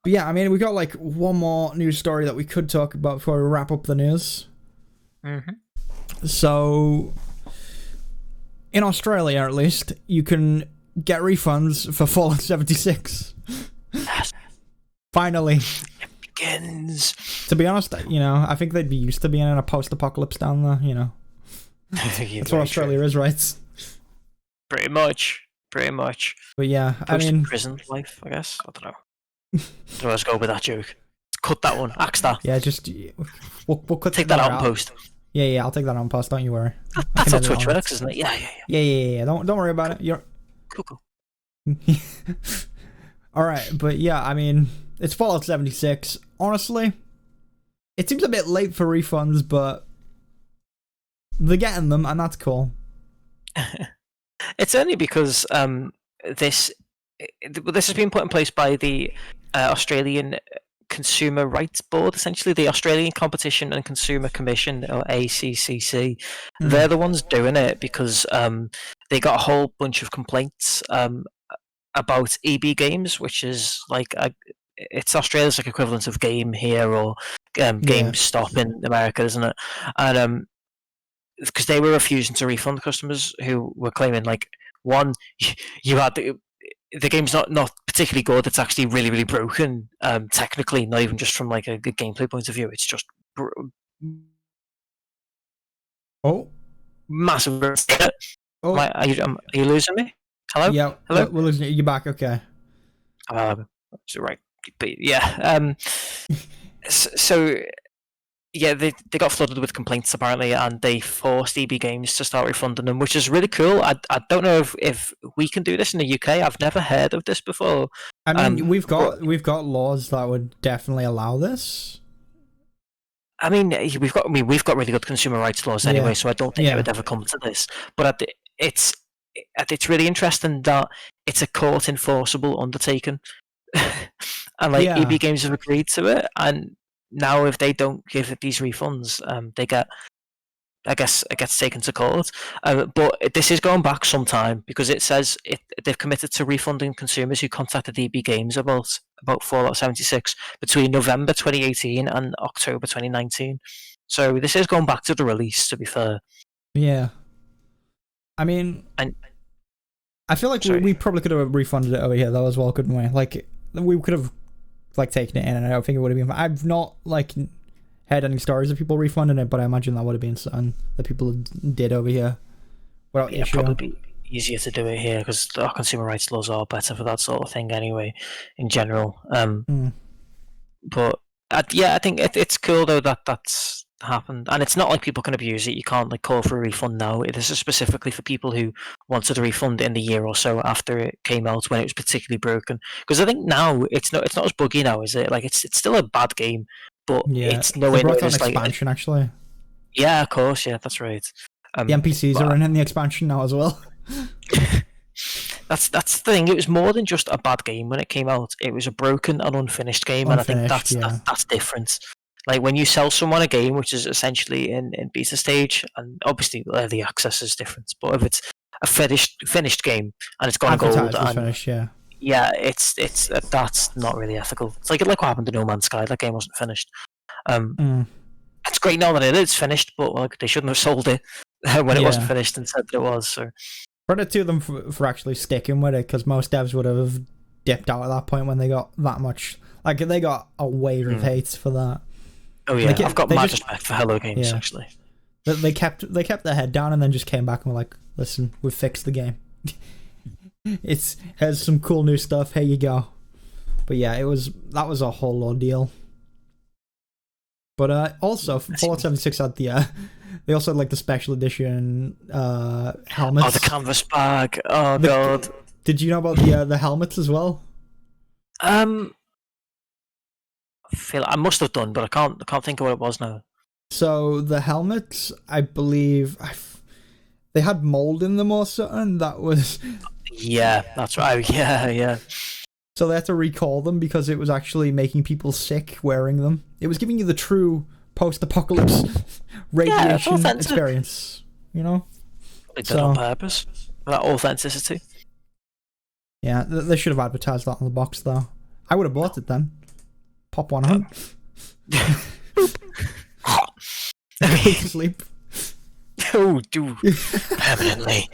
But yeah, I mean, we got like one more news story that we could talk about before we wrap up the news. Mm-hmm. So, in Australia at least, you can get refunds for Fallout 76. Yes. Finally. It begins. To be honest, I think they'd be used to being in a post-apocalypse down there, That's what Australia is, right? Pretty much. But yeah, prison life, I guess. I don't know. So let's go with that joke. Cut that one. Axe that. Yeah, just we'll cut Take that out and post. Yeah, I'll take that on post. Don't you worry. That's how Twitch works, isn't it? Yeah. Don't worry about it. You're cool. All right, but yeah, I mean, it's Fallout 76. Honestly, it seems a bit late for refunds, but they're getting them, and that's cool. It's only because this has been put in place by the Australian Consumer Rights Board, essentially the Australian Competition and Consumer Commission, or ACCC. They're the ones doing it because they got a whole bunch of complaints about EB Games, which is like it's Australia's like equivalent of Game here or GameStop in America, isn't it? And because they were refusing to refund customers who were claiming, like, one, you had the game's not particularly good. It's actually really, really broken, technically, not even just from like a good gameplay point of view. It's just massive. Oh, are you losing me? Hello? Yeah, hello. We're losing you. You're back. Okay. So right, but yeah. So yeah, they got flooded with complaints apparently, and they forced EB Games to start refunding them, which is really cool. I don't know if we can do this in the UK. I've never heard of this before. I mean, we've got laws that would definitely allow this. I mean, we've got really good consumer rights laws anyway, so I don't think it would ever come to this. But it's really interesting that it's a court enforceable undertaking, and like EB Games have agreed to it, and now if they don't give these refunds, they get, I guess, it gets taken to court. But this is going back some time because it says they've committed to refunding consumers who contacted EB Games about Fallout 76 between November 2018 and October 2019. So this is going back to the release, to be fair. Yeah. I mean, I feel like we probably could have refunded it over here though as well, couldn't we? Like, we could have taken it in, and I don't think it would have been. I've not heard any stories of people refunding it, but I imagine that would have been something that people did over here. Well, yeah, probably be easier to do it here because our consumer rights laws are better for that sort of thing anyway, in general. But I think it's cool though that that's happened, and it's not like people can abuse it. You can't like call for a refund now. This is specifically for people who wanted a refund in the year or so after it came out when it was particularly broken. Because I think now it's not as buggy now, is it? Like it's still a bad game, but it's nowhere near as like expansion actually. Yeah, of course, yeah, that's right. The NPCs are in the expansion now as well. That's the thing. It was more than just a bad game when it came out. It was a broken and unfinished game, and I think that's different. Like when you sell someone a game which is essentially in beta stage, and obviously early access is different, but if it's a finished game and it's gone gold and finished, it's that's not really ethical. It's like what happened to No Man's Sky. That game wasn't finished. It's great now that it is finished, but like they shouldn't have sold it when it wasn't finished and said that it was. So credit to them for actually sticking with it, because most devs would have dipped out at that point when they got that much. Like they got a wave of hate for that. Oh yeah, I've got mad respect for Hello Games actually. They kept their head down and then just came back and were like, "Listen, we've fixed the game. Here's some cool new stuff. Here you go." But yeah, that was a whole ordeal. But also, Fallout 76 had they also had like the special edition helmets. Oh, the canvas bag. Oh god. Did you know about the helmets as well? I must have done, but I can't think of what it was now. So the helmets, I believe, they had mold in them or something. That was Yeah, that's right. Yeah. so they had to recall them because it was actually making people sick wearing them. It was giving you the true post-apocalypse radiation experience. You know, They did it on purpose for that authenticity. Yeah, they should have advertised that on the box though. I would have bought it then. Pop one on. Sleep. Oh, dude. Permanently.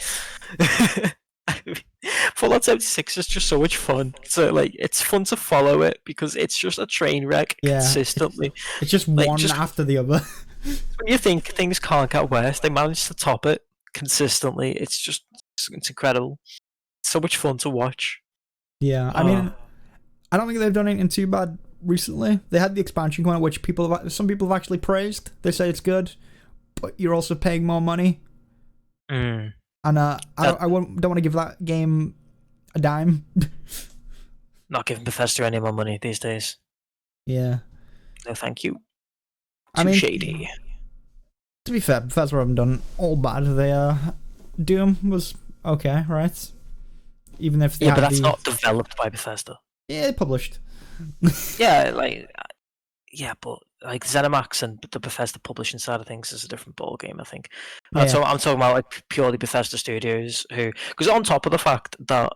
Fallout 76 is just so much fun. So, like, it's fun to follow it because it's just a train wreck consistently. It's just like, one after the other. When you think things can't get worse, they manage to top it consistently. It's incredible. It's so much fun to watch. Yeah, I mean, I don't think they've done anything too bad recently. They had the expansion coming out, which some people have actually praised. They say it's good, but you're also paying more money. Mm. And I don't want to give that game a dime. Not giving Bethesda any more money these days. Yeah. No, thank you. Shady. To be fair, Bethesda haven't done all bad. Doom was okay, right? Even if but that's not developed by Bethesda. Yeah, published. Yeah, but like ZeniMax and the Bethesda publishing side of things is a different ballgame, I think. So I'm talking about like purely Bethesda studios because on top of the fact that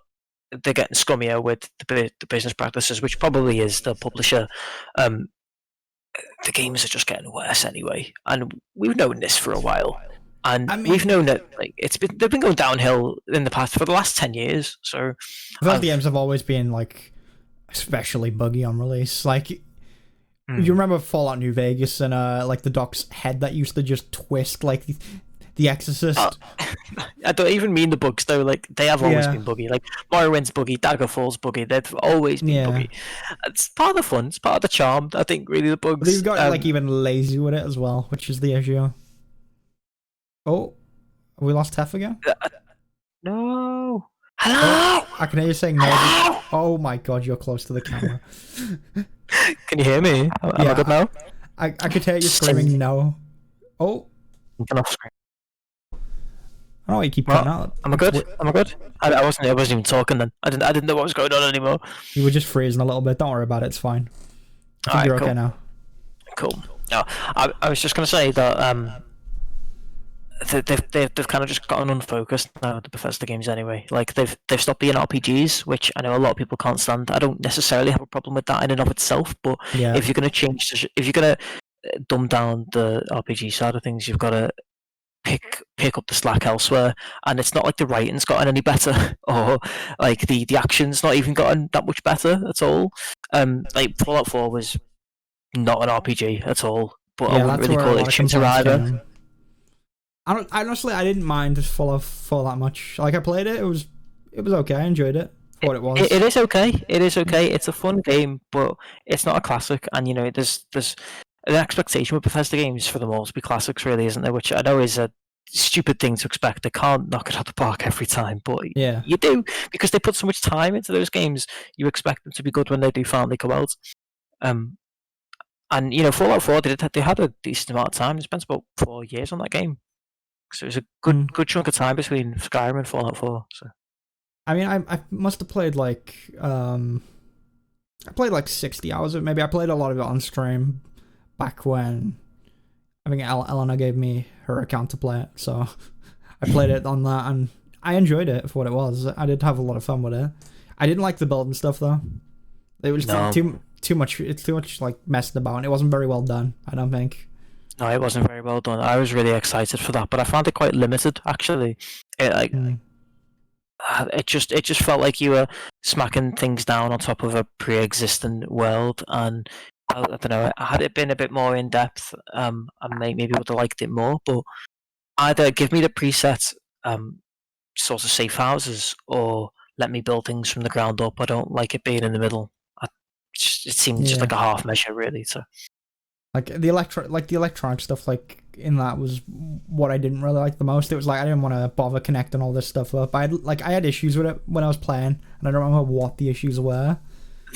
they're getting scummier with the business practices, which probably is the publisher, the games are just getting worse anyway, and we've known this for a while. And we've known that like they've been going downhill in the past for the last 10 years. So those games have always been like especially buggy on release. Like you remember Fallout New Vegas and like the Doc's head that used to just twist like the Exorcist. I don't even mean the bugs though. Like they have always been buggy. Like Morrowind's buggy, Daggerfall's buggy. They've always been buggy. It's part of the fun. It's part of the charm. I think really the bugs. But they've got like even lazy with it as well, which is the issue. Oh, we lost Tef again? No. Hello? Oh, I can hear you saying no. Oh my god, you're close to the camera. Can you hear me? Am I good now? I could hear you screaming no. Oh. I'm off screen. I don't know why you keep cutting out. Am I good? I wasn't even talking then. I didn't know what was going on anymore. You were just freezing a little bit. Don't worry about it. It's fine. I think you're okay now. Cool. No, I was just going to say that they've kind of just gotten unfocused now, the Bethesda games anyway. Like they've stopped being RPGs, which I know a lot of people can't stand. I don't necessarily have a problem with that in and of itself, but if you're going to if you're going to dumb down the RPG side of things, you've got to pick up the slack elsewhere. And it's not like the writing's gotten any better, or like the action's not even gotten that much better at all. Like Fallout 4 was not an RPG at all, but I wouldn't really call it a shooter either. Honestly, I didn't mind Fallout 4 that much. Like I played it, it was okay. I enjoyed it for what it was. It is okay. It's a fun game, but it's not a classic. And you know, there's an expectation with Bethesda games for them all to be classics, really, isn't there? Which I know is a stupid thing to expect. They can't knock it out the park every time, but you do, because they put so much time into those games. You expect them to be good when they do finally come out. And you know, Fallout 4, they had a decent amount of time. They spent about 4 years on that game. So it was a good chunk of time between Skyrim and Fallout 4. So, I mean, I must have played like 60 hours of it. Maybe I played a lot of it on stream back when I think Eleanor gave me her account to play it. So I played it on that and I enjoyed it for what it was. I did have a lot of fun with it. I didn't like the build and stuff though. It was too much. It's too much like messing about, and it wasn't very well done, I don't think. No, it wasn't very well done. I was really excited for that, but I found it quite limited actually. It just felt like you were smacking things down on top of a pre-existing world, and I don't know. Had it been a bit more in depth, I maybe would have liked it more. But either give me the preset sort of safe houses, or let me build things from the ground up. I don't like it being in the middle. It seemed just like a half measure, really. So. Like the electronic stuff, like in that was what I didn't really like the most. It was like I didn't want to bother connecting all this stuff up. I had issues with it when I was playing, and I don't remember what the issues were.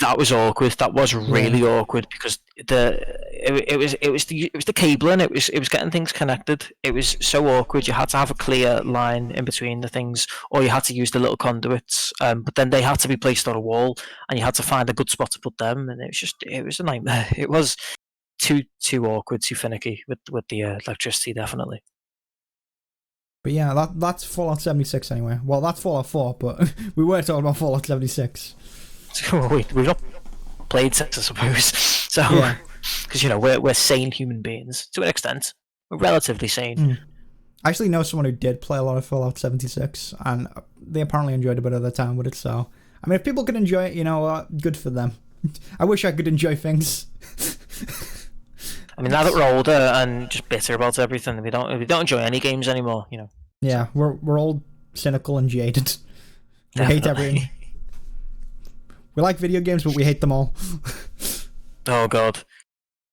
That was awkward. That was really awkward because it was the cabling. It was getting things connected. It was so awkward. You had to have a clear line in between the things, or you had to use the little conduits. But then they had to be placed on a wall, and you had to find a good spot to put them. And it was a nightmare. It was too awkward, too finicky with the electricity, definitely. But yeah, that's Fallout 76 anyway. Well, that's Fallout 4, but we were talking about Fallout 76. We've not played 6, I suppose. So, because we're sane human beings to an extent. We're relatively sane. I actually know someone who did play a lot of Fallout 76, and they apparently enjoyed a bit of their time with it. So, I mean, if people can enjoy it, good for them. I wish I could enjoy things. I mean, now that we're older and just bitter about everything, we don't enjoy any games anymore. Yeah, we're all cynical and jaded. We hate everything. We like video games, but we hate them all. Oh god,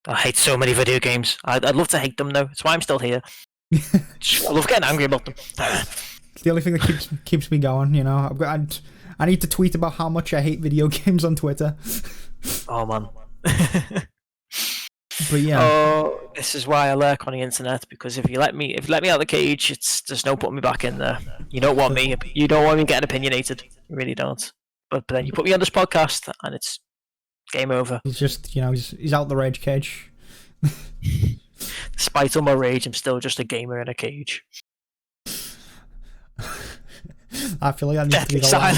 I hate so many video games. I'd love to hate them though. That's why I'm still here. I love getting angry about them. It's the only thing that keeps me going. I need to tweet about how much I hate video games on Twitter. Oh man. But yeah. Oh, this is why I lurk on the internet, because if you let me out of the cage, there's no putting me back in there. You don't want me getting opinionated. You really don't. But then you put me on this podcast, and it's game over. He's just, he's out the rage cage. Despite all my rage, I'm still just a gamer in a cage. I feel like that needs to be the line.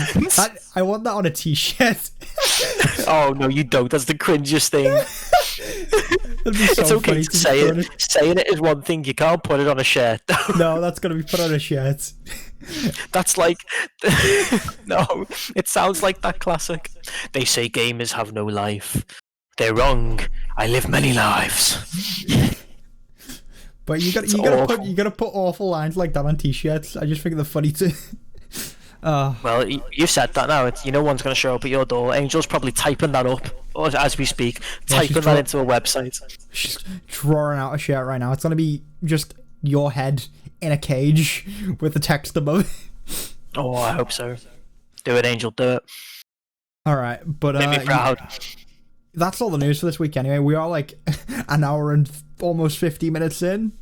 I want that on a t-shirt. Oh no, you don't. That's the cringiest thing. It's okay to say it. Saying it is one thing. You can't put it on a shirt. No, that's gonna be put on a shirt. That's like no. It sounds like that classic. They say gamers have no life. They're wrong. I live many lives. But you gotta put awful lines like that on t-shirts. I just think they're funny too. Well, you've said that now. No one's going to show up at your door. Angel's probably typing that up as we speak, typing that into a website. She's drawing out a shirt right now. It's going to be just your head in a cage with the text above it. Oh, I hope so. Do it, Angel. Do it. All right, but make me proud. That's all the news for this week. Anyway, we are like an hour and almost 50 minutes in.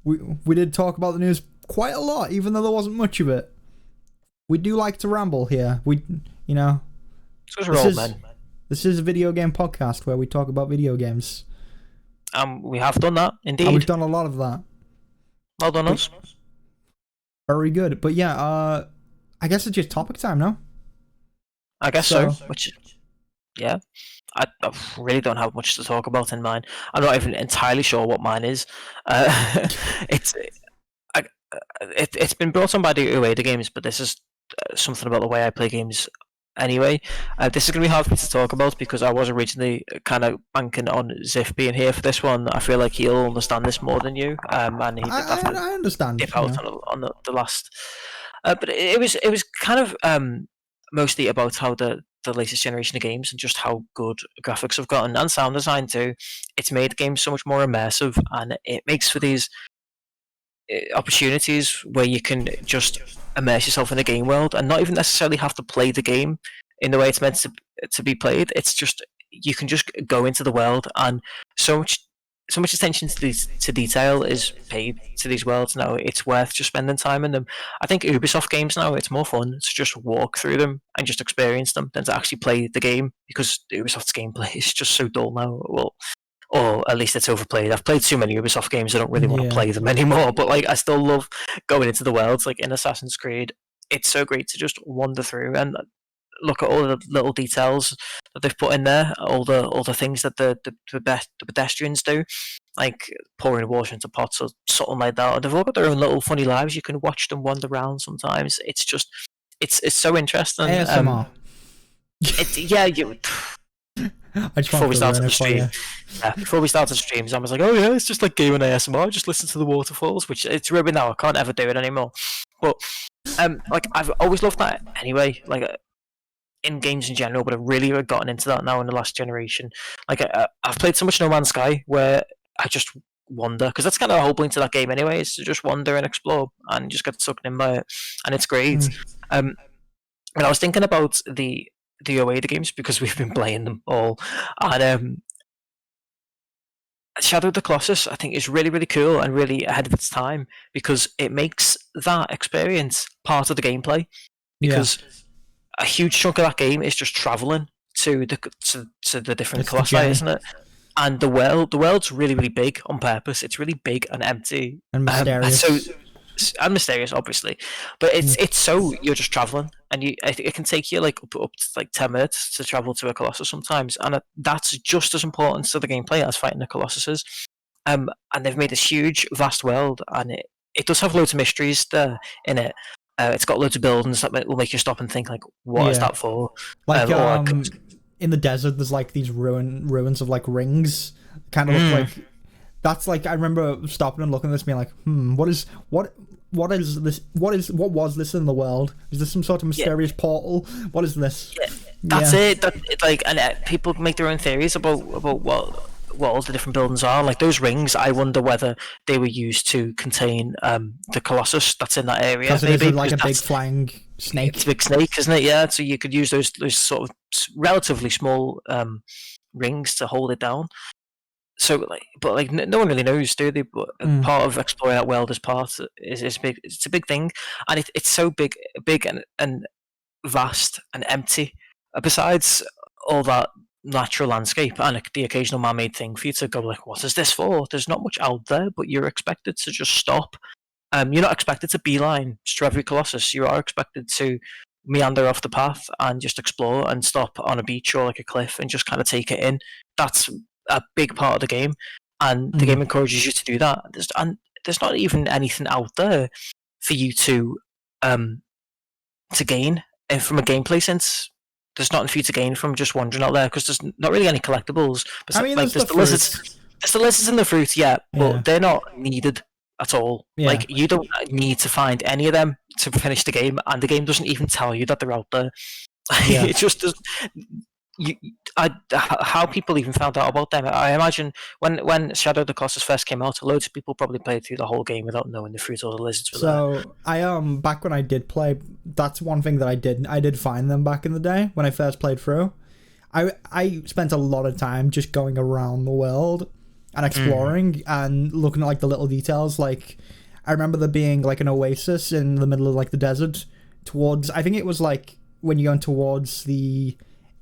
We did talk about the news quite a lot, even though there wasn't much of it. We do like to ramble here. This is a video game podcast where we talk about video games. We have done that, indeed. And we've done a lot of that. Well done, us. Very good. But yeah, I guess it's just topic time now. I guess so. Yeah. I really don't have much to talk about in mine. I'm not even entirely sure what mine is. It's been brought on by the Ueda games, but this is something about the way I play games anyway. This is going to be hard for me to talk about because I was originally kind of banking on Ziff being here for this one. I feel like he'll understand this more than you. And he I understand. Dip out on the last. But it was kind of mostly about how the latest generation of games and just how good graphics have gotten and sound design too. It's made games so much more immersive, and it makes for these opportunities where you can just immerse yourself in a game world and not even necessarily have to play the game in the way it's meant to be played. It's just you can just go into the world, and so much attention to detail is paid to these worlds now. It's worth just spending time in them. I think Ubisoft games now, it's more fun to just walk through them and just experience them than to actually play the game, because Ubisoft's gameplay is just so dull now. Well, or at least it's overplayed. I've played too many Ubisoft games, I don't really want to play them anymore, but like I still love going into the worlds. Like in Assassin's Creed, it's so great to just wander through and look at all the little details that they've put in there, all the things that the pedestrians do, like pouring water into pots or something like that. They've all got their own little funny lives. You can watch them wander around sometimes. It's just it's so interesting. ASMR. Before we started the streams, I was like, oh yeah, it's just like gaming ASMR. Just listen to the waterfalls, which it's ruined now. I can't ever do it anymore. But like I've always loved that anyway. Like in games in general, but I've really gotten into that now in the last generation. Like I've played so much No Man's Sky where I just wander, because that's kind of the whole point of that game anyway, is to just wander and explore and just get sucked in by it, and it's great. And I was thinking about the the away games because we've been playing them all, and Shadow of the Colossus, I think, is really, really cool and really ahead of its time because it makes that experience part of the gameplay. Because a huge chunk of that game is just traveling to the different colossi, isn't it? And the world's really, really big on purpose. It's really big and empty and mysterious. And mysterious, obviously, but it's so you're just traveling, and it can take you like up to like 10 minutes to travel to a colossus sometimes, and that's just as important to the gameplay as fighting the colossuses. And they've made this huge, vast world, and it does have loads of mysteries there in it. It's got loads of buildings that will make you stop and think, like, what is that for? Like, in the desert, there's like these ruins of like rings, kind of look like. That's like, I remember stopping and looking at this, being like, what is this? What was this in the world? Is this some sort of mysterious portal? What is this? Yeah, that's it. And people make their own theories about what all the different buildings are. Like those rings, I wonder whether they were used to contain the colossus that's in that area. Because it is like a big flying snake. It's a big snake, isn't it? Yeah. So you could use those sort of relatively small rings to hold it down. So, but no one really knows, do they? But part of exploring that world is big. It's a big thing, and it's so big and vast and empty. Besides all that natural landscape and the occasional man-made thing for you to go like, what is this for? There's not much out there, but you're expected to just stop. You're not expected to beeline to every colossus. You are expected to meander off the path and just explore and stop on a beach or like a cliff and just kind of take it in. That's a big part of the game, and the game encourages you to do that. There's not even anything out there for you to gain from a gameplay sense. There's nothing for you to gain from just wandering out there because there's not really any collectibles. I mean, like, there's the lizards. There's the lizards and the fruit, but they're not needed at all. Yeah. Like, you don't need to find any of them to finish the game, and the game doesn't even tell you that they're out there. Yeah. It just does. How people even found out about them, I imagine when Shadow of the Colossus first came out, loads of people probably played through the whole game without knowing the fruit or the lizards were there. So I back when I did play, that's one thing that I did find them back in the day when I first played through. I spent a lot of time just going around the world and exploring and looking at like the little details. Like, I remember there being like an oasis in the middle of like the desert towards, I think it was like when you're going towards the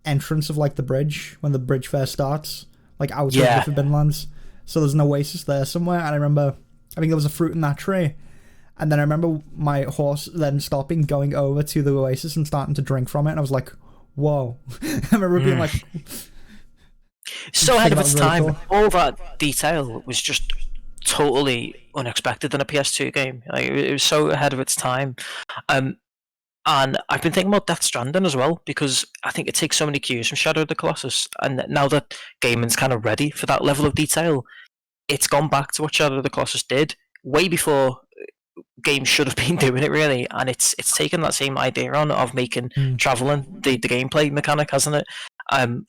entrance of like the bridge when the bridge first starts, like outside of the Forbidden Lands. So there's an oasis there somewhere, and I think there was a fruit in that tree, and then I remember my horse then stopping, going over to the oasis and starting to drink from it, and I was like, whoa. I remember being like, so ahead of its time. Cool. All that detail was just totally unexpected in a PS2 game. Like, it was so ahead of its time. And I've been thinking about Death Stranding as well, because I think it takes so many cues from Shadow of the Colossus, and now that gaming's kind of ready for that level of detail, it's gone back to what Shadow of the Colossus did way before games should have been doing it, really, and it's taken that same idea on of making traveling the gameplay mechanic, hasn't it?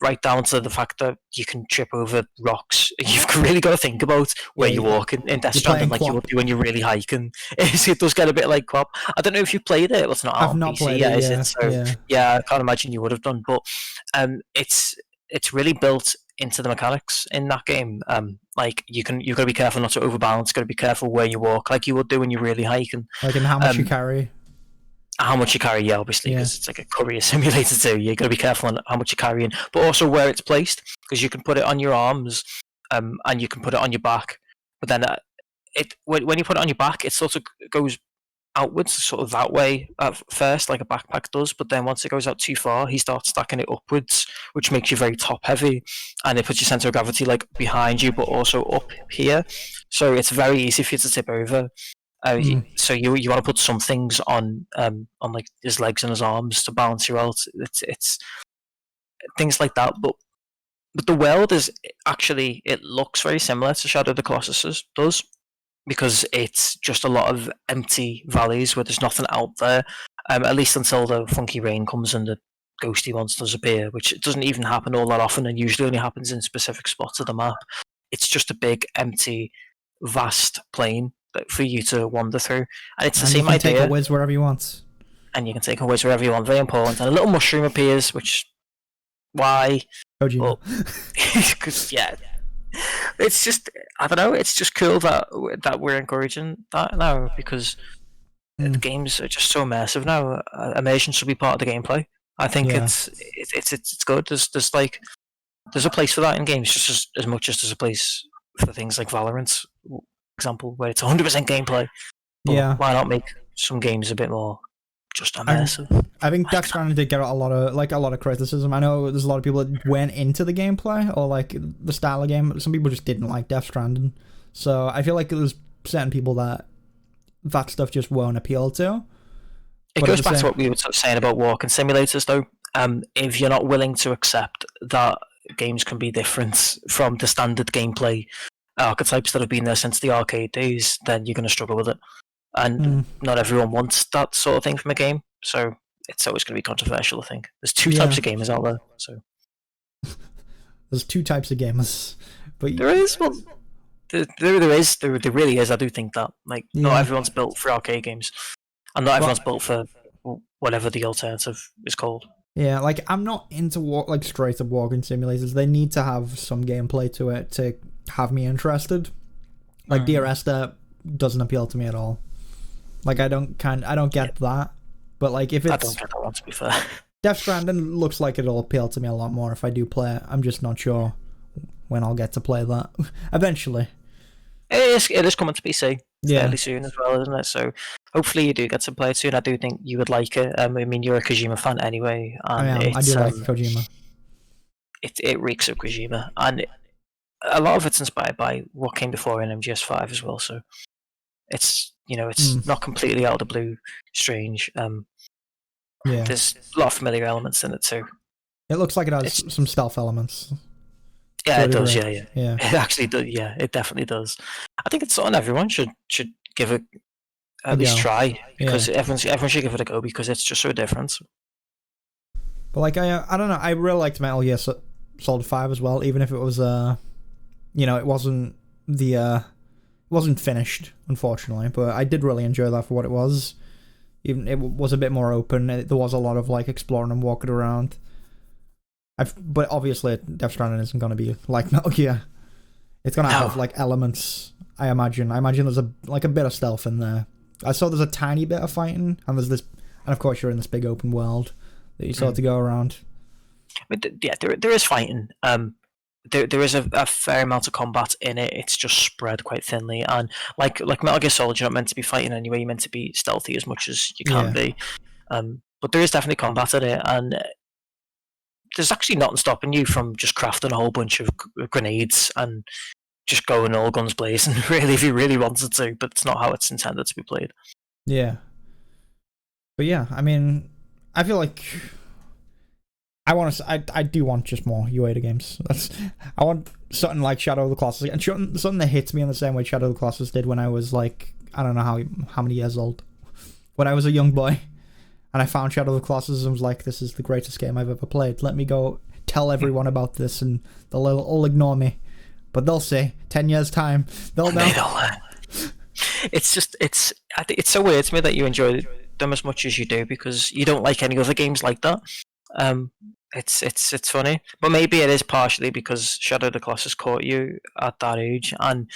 Right down to the fact that you can trip over rocks. You've really got to think about where you're walking in Death Stranding, like you would do when you're really hiking. It does get a bit like Quap. I don't know if you played it. Well, it's not out on PC yet, is it? So yeah, I can't imagine you would have done. But it's really built into the mechanics in that game. Like, you've got to be careful not to overbalance. You've got to be careful where you walk, like you would do when you're really hiking. Like, and how much you carry. How much you carry, obviously, because it's like a courier simulator too. You've got to be careful on how much you're carrying, but also where it's placed, because you can put it on your arms, and you can put it on your back. But then when you put it on your back, it sort of goes outwards, sort of that way at first, like a backpack does. But then once it goes out too far, he starts stacking it upwards, which makes you very top heavy, and it puts your center of gravity like behind you, but also up here. So it's very easy for you to tip over. So you want to put some things on like his legs and his arms to balance you out. It's things like that, but the world is actually, it looks very similar to Shadow of the Colossus does, because it's just a lot of empty valleys where there's nothing out there, at least until the funky rain comes and the ghosty monsters appear, which doesn't even happen all that often, and usually only happens in specific spots of the map. It's just a big empty vast plain for you to wander through, and it's the same idea. You can take a whiz wherever you want. And you can take a whiz wherever you want. Very important. And a little mushroom appears, which why. Kojima. Because it's just, I don't know. It's just cool that we're encouraging that now, because the games are just so immersive now. Immersion should be part of the gameplay. I think it's good. There's a place for that in games, just as much as there's a place for things like Valorant, for example, where it's 100% gameplay. But why not make some games a bit more just immersive? I think Death Stranding did get a lot of criticism. I know there's a lot of people that went into the gameplay or like the style of game. Some people just didn't like Death Stranding, so I feel like there's certain people that stuff just won't appeal to. It goes back to what we were saying about walking simulators, though. If you're not willing to accept that games can be different from the standard gameplay archetypes that have been there since the arcade days, then you're going to struggle with it. And not everyone wants that sort of thing from a game, so it's always going to be controversial, I think. There's two types of gamers out there, so... There's two types of gamers. But there is, well... There really is, I do think that. Like, not everyone's built for arcade games. And not everyone's built for whatever the alternative is called. Yeah, like, I'm not into straight up walking simulators. They need to have some gameplay to it to have me interested. Like, Dear Esther doesn't appeal to me at all. Like, I don't get that. But like, if it's... I don't get that one, to be fair. Death Stranding looks like it'll appeal to me a lot more if I do play it. I'm just not sure when I'll get to play that. Eventually. It is coming to PC fairly soon as well, isn't it? So hopefully you do get to play it soon. I do think you would like it. I mean, you're a Kojima fan anyway. And I do like Kojima. It reeks of Kojima. And a lot of it's inspired by what came before in MGS5 as well. So it's, it's not completely out of the blue strange. There's a lot of familiar elements in it too. It looks like it has some stealth elements. Yeah, it does. Yeah. It actually does. Yeah, it definitely does. I think it's something everyone should give it at least try, because everyone should give it a go, because it's just so different. But like, I don't know. I really liked Metal Gear Solid 5 as well, even if it was it wasn't it wasn't finished, unfortunately. But I did really enjoy that for what it was. Even it was a bit more open. There was a lot of like exploring and walking around. But obviously, Death Stranding isn't going to be like Metal Gear. It's going to have like elements. I imagine there's a bit of stealth in there. I saw there's a tiny bit of fighting, and there's this, and of course you're in this big open world that you sort of go around. But yeah, there is fighting. There is a fair amount of combat in it. It's just spread quite thinly, and like Metal Gear Solid, you're not meant to be fighting anyway. You're meant to be stealthy as much as you can be. But there is definitely combat in it, and there's actually nothing stopping you from just crafting a whole bunch of grenades and just going all guns blazing, really, if you really wanted to, but it's not how it's intended to be played. Yeah. But yeah, I mean, I feel like I do want just more Ueda games. I want something like Shadow of the Colossus, and something that hits me in the same way Shadow of the Colossus did when I was like, I don't know how many years old. When I was a young boy. And I found Shadow of the Colossus and was like, this is the greatest game I've ever played. Let me go tell everyone about this, and they'll all ignore me. But they'll say, 10 years' time, they'll know. It's so weird to me that you enjoy them as much as you do, because you don't like any other games like that. It's funny. But maybe it is partially because Shadow of the Colossus caught you at that age, and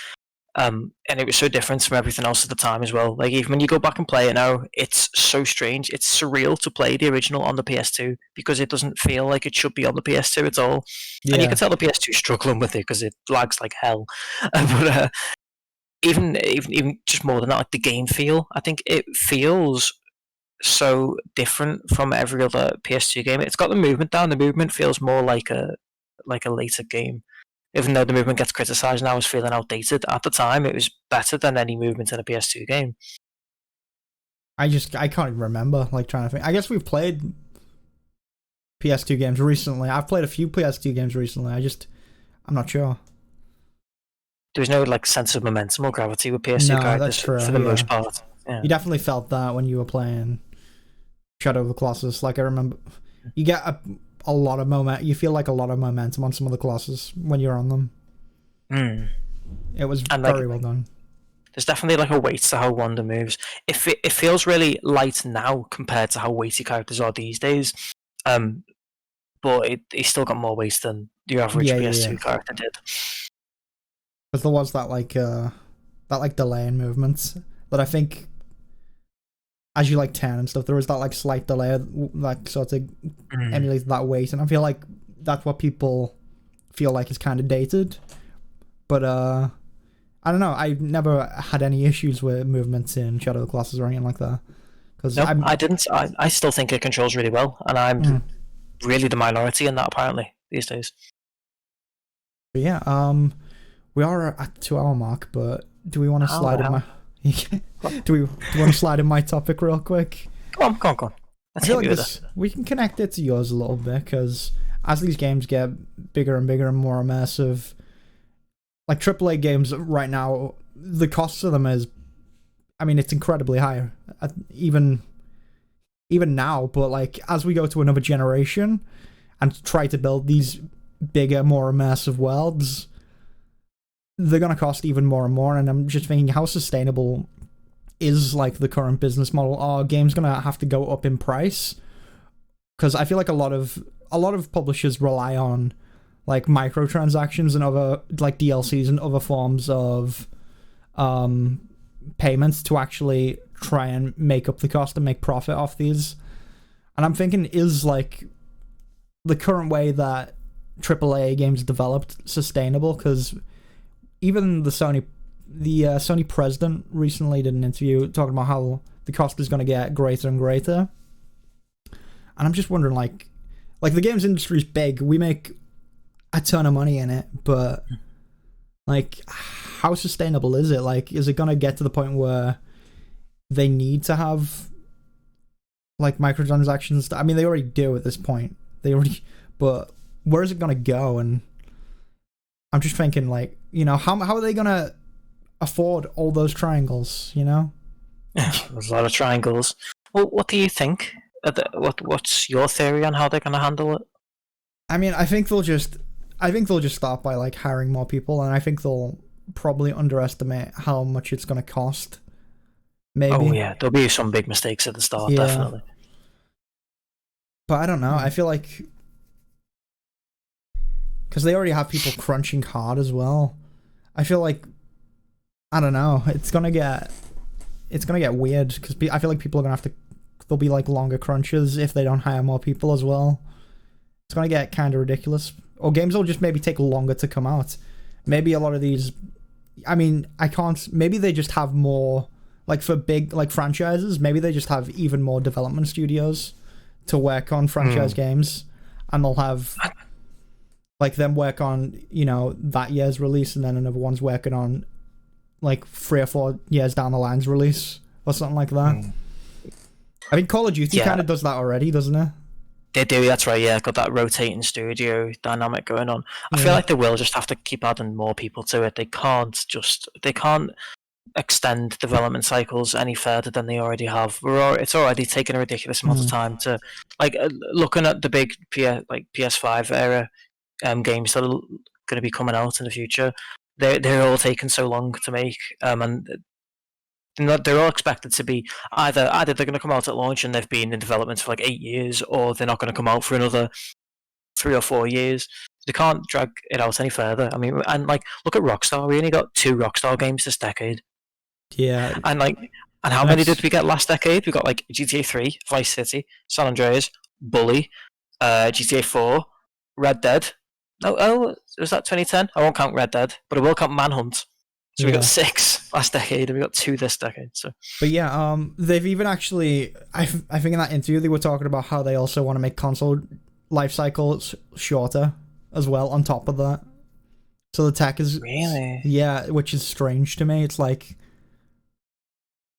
it was so different from everything else at the time as well. Like, even when you go back and play it now, it's so strange. It's surreal to play the original on the PS2, because it doesn't feel like it should be on the PS2 at all. Yeah. And you can tell the PS2 is struggling with it because it lags like hell. But even just more than that, like the game feel, I think it feels so different from every other PS2 game. It's got the movement down. The movement feels more like a later game. Even though the movement gets criticised now as feeling outdated, at the time it was better than any movement in a PS2 game. I can't even remember, like, trying to think. I guess we've played PS2 games recently. I've played a few PS2 games recently. I'm not sure. There's no like sense of momentum or gravity with PS2 characters for the most part. Yeah. You definitely felt that when you were playing Shadow of the Colossus. Like, I remember, you get a lot of momentum. You feel like a lot of momentum on some of the Colossus when you're on them. It was very well done. There's definitely like a weight to how Wanda moves. It feels really light now compared to how weighty characters are these days. But but he still got more waste than your average PS2 character did. Because there was that delay in movements that I think, as you turn and stuff, there was that slight delay that sort of emulates that weight, and I feel like that's what people feel like is kind of dated. But I don't know. I've never had any issues with movements in Shadow of the Colossus or anything like that. No, I didn't. I still think it controls really well, and I'm really the minority in that apparently these days. But yeah, we are at 2-hour mark, but do we want to slide in my? do we want to slide in my topic real quick? Go on. I feel like we can connect it to yours a little bit, because as these games get bigger and bigger and more immersive, like AAA games right now, the cost of them is, I mean, it's incredibly high, even now. But as we go to another generation and try to build these bigger, more immersive worlds, they're gonna cost even more and more. And I'm just thinking, how sustainable is the current business model? Are games gonna have to go up in price? Because I feel like a lot of publishers rely on microtransactions and other DLCs and other forms of payments to actually try and make up the cost and make profit off these. And I'm thinking, is the current way that AAA games developed sustainable? Because even the Sony president recently did an interview talking about how the cost is going to get greater and greater. And I'm just wondering, the games industry is big. We make a ton of money in it, but how sustainable is it? Is it going to get to the point where they need to have microtransactions? I mean, they already do at this point. But where is it going to go? And I'm just thinking, how are they going to afford all those triangles, There's a lot of triangles. Well, what do you think? What's your theory on how they're going to handle it? I mean, I think they'll just start by hiring more people, and I think they'll probably underestimate how much it's going to cost. Maybe. Oh yeah, there'll be some big mistakes at the start, definitely. But I don't know. I feel because they already have people crunching hard as well. I feel I don't know. It's gonna get weird, because I feel like people are gonna have to. There'll be longer crunches if they don't hire more people as well. It's gonna get kind of ridiculous. Or games will just maybe take longer to come out. Maybe a lot of these. I mean, I can't. Maybe they just have more. For big franchises, maybe they just have even more development studios to work on franchise games, and they'll have them work on that year's release, and then another one's working on 3 or 4 years down the line's release or something like that. I mean, Call of Duty kind of does that already, doesn't it? They do, that's right, yeah. Got that rotating studio dynamic going on. I feel like they will just have to keep adding more people to it. They can't extend development cycles any further than they already have. It's already taken a ridiculous amount of time to looking at the big PS5 era games that are going to be coming out in the future. They're all taking so long to make, and they're all expected to be either they're going to come out at launch and they've been in development for 8 years, or they're not going to come out for another 3 or 4 years. They can't drag it out any further. I mean, and look at Rockstar. We only got 2 Rockstar games this decade. Yeah. And how many did we get last decade? We got GTA 3, Vice City, San Andreas, Bully, GTA 4, Red Dead. Oh, was that 2010? I won't count Red Dead, but I will count Manhunt. So we got 6 last decade, and we got 2 this decade. So, but yeah, they've even actually, I think in that interview they were talking about how they also want to make console life cycles shorter as well. On top of that, so the tech is which is strange to me. It's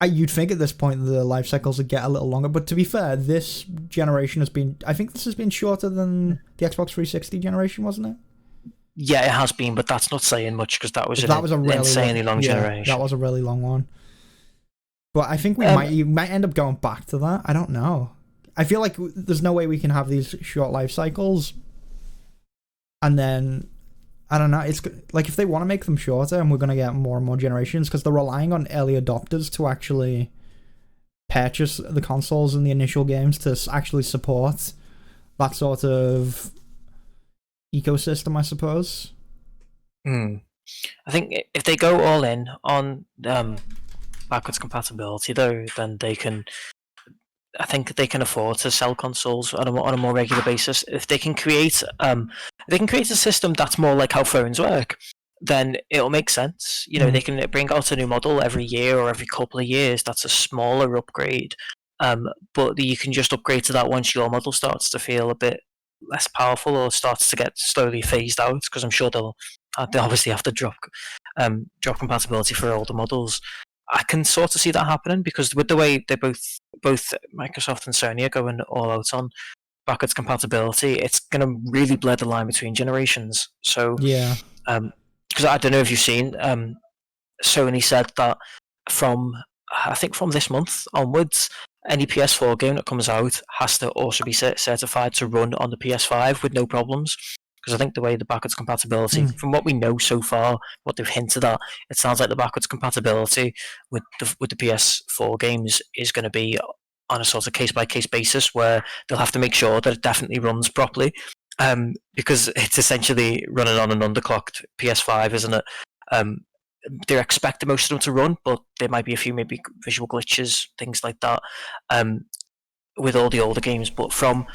you'd think at this point the life cycles would get a little longer, but to be fair, this generation I think this has been shorter than the Xbox 360 generation, wasn't it? Yeah, it has been, but that's not saying much, because that was a really insanely long generation. That was a really long one. But I think we might end up going back to that. I don't know. I feel like there's no way we can have these short life cycles, and then I don't know. It's if they want to make them shorter, and we're going to get more and more generations, because they're relying on early adopters to actually purchase the consoles and the initial games to actually support that sort of ecosystem, I suppose. I think if they go all in on backwards compatibility, though, then they can. I think they can afford to sell consoles on a more regular basis. If they can create a system that's more like how phones work, then it'll make sense. You know, they can bring out a new model every year or every couple of years. That's a smaller upgrade, but you can just upgrade to that once your model starts to feel a bit less powerful or starts to get slowly phased out. Because I'm sure they'll obviously have to drop compatibility for older models. I can sort of see that happening because with the way they both Microsoft and Sony are going all out on backwards compatibility, it's going to really blur the line between generations. So yeah, because I don't know if you've seen, Sony said that from this month onwards, any PS4 game that comes out has to also be certified to run on the PS5 with no problems. Because I think the way the backwards compatibility, from what we know so far, what they've hinted at, it sounds like the backwards compatibility with the PS4 games is going to be on a sort of case by case basis, where they'll have to make sure that it definitely runs properly, because it's essentially running on an underclocked PS5, isn't it? They're expecting most of them to run, but there might be a few maybe visual glitches, things like that, with all the older games. But from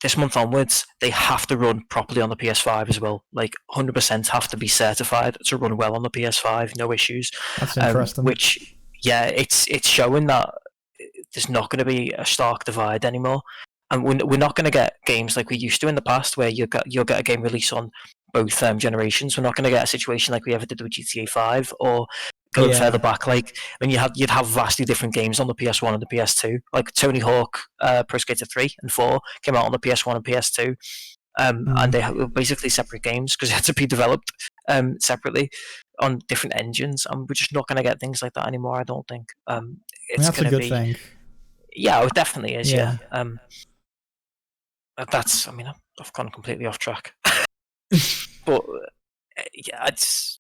this month onwards, they have to run properly on the PS5 as well. Like 100% have to be certified to run well on the PS5, no issues. that's interesting. Which, yeah, it's showing that there's not going to be a stark divide anymore, and we're not going to get games like we used to in the past, where you'll get a game release on both generations. We're not going to get a situation like we ever did with GTA 5 or going further back, like when you'd have vastly different games on the PS1 and the PS2. Like Tony Hawk, Pro Skater 3 and 4 came out on the PS1 and PS2, and they were basically separate games because they had to be developed separately on different engines, and we're just not going to get things like that anymore. I don't think. It's that's a good thing. Yeah, it definitely is. Yeah. That's. I mean, I've gone completely off track, but yeah, it's.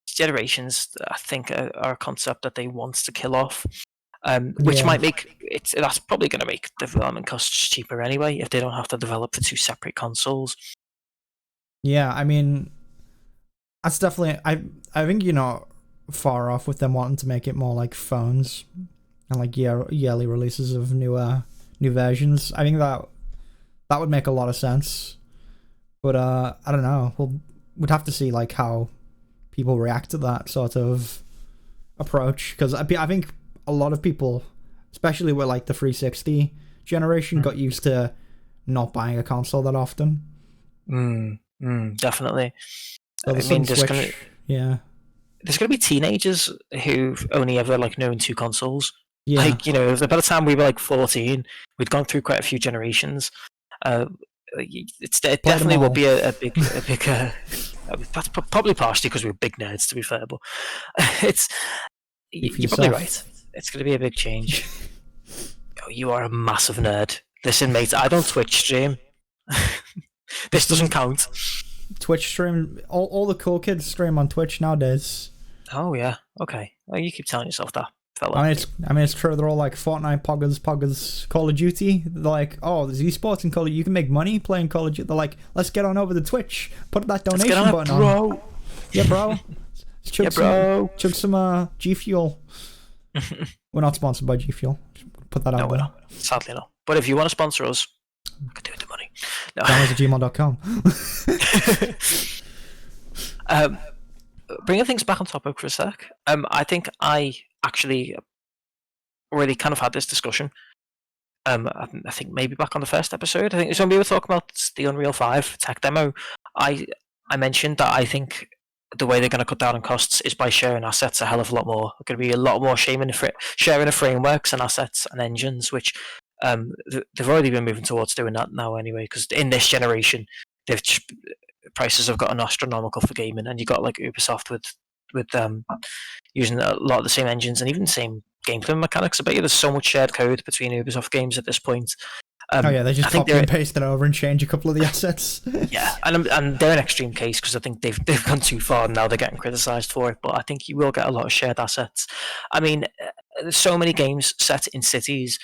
Generations, I think, are a concept that they want to kill off, which might make it. That's probably going to make development costs cheaper anyway if they don't have to develop for two separate consoles. Yeah, I mean, that's definitely. I think you're not far off with them wanting to make it more like phones and like yearly releases of new versions. I think that would make a lot of sense, but I don't know. We'd have to see like how people react to that sort of approach, because I think a lot of people, especially with like the 360 generation, got used to not buying a console that often. Definitely. So there's gonna be teenagers who've only ever like known two consoles. Yeah. Like, you know, by the time we were like 14, we'd gone through quite a few generations. It definitely will be a big. That's probably partially because we're big nerds, to be fair, but you're probably right. It's going to be a big change. Oh, you are a massive nerd. Listen, mate, I don't Twitch stream. This doesn't count. Twitch stream. All the cool kids stream on Twitch nowadays. Oh yeah. Okay. Well, you keep telling yourself that, fella. I mean, it's true. They're all like Fortnite, Poggers, Call of Duty. They're like, oh, there's esports in Call of Duty. You can make money playing Call of Duty. They're like, let's get on over to Twitch. Put that donation button on. Yeah, bro. Chug some G Fuel. We're not sponsored by G Fuel. Put that out there. We're not. Sadly not. But if you want to sponsor us, I could do with the money. No. gmail.com. Bringing things back on topic for a sec, I think I actually already kind of had this discussion. I think maybe back on the first episode. I think it's when we were talking about the Unreal 5 tech demo. I mentioned that I think the way they're going to cut down on costs is by sharing assets a hell of a lot more. There's going to be a lot more sharing of frameworks and assets and engines, which they've already been moving towards doing that now anyway, because in this generation, prices have gotten astronomical for gaming, and you got like Ubisoft with using a lot of the same engines and even the same gameplay mechanics. I bet you there's so much shared code between Ubisoft games at this point. They just copy and paste it over and change a couple of the assets. Yeah, and they're an extreme case because I think they've gone too far and now they're getting criticised for it. But I think you will get a lot of shared assets. I mean, there's so many games set in cities.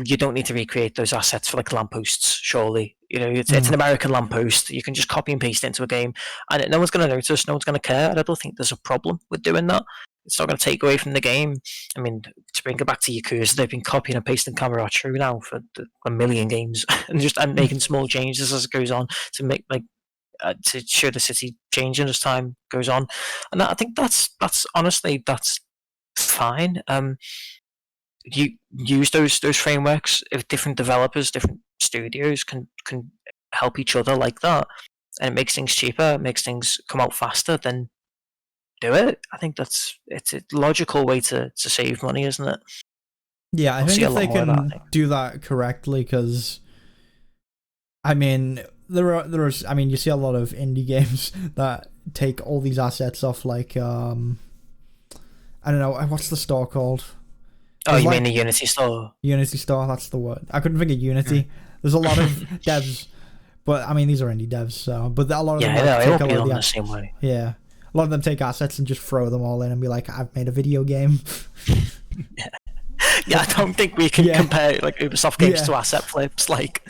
you don't need to recreate those assets for like lampposts. Surely, it's an American lamppost. You can just copy and paste it into a game, and no one's going to notice. No one's going to care. And I don't think there's a problem with doing that. It's not going to take away from the game. I mean, to bring it back to Yakuza, they've been copying and pasting Kamurocho now for a million games, and making small changes as it goes on to make to show the city changing as time goes on. And I think that's honestly that's fine. You use those frameworks. If different developers, different studios can help each other like that, and it makes things cheaper, it makes things come out faster, then do it. I think it's a logical way to save money, isn't it? Yeah, I think if they can do that correctly, because I mean, there's I mean, you see a lot of indie games that take all these assets off, like I don't know, what's the store called? Oh, you mean the Unity store? Unity store, that's the word. I couldn't think of Unity. There's a lot of devs, but I mean, these are indie devs, so but a lot of them take a lot of the same way. Yeah, a lot of them take assets and just throw them all in and be like, "I've made a video game." Yeah, I don't think we can compare like Ubisoft games to asset flips. Like,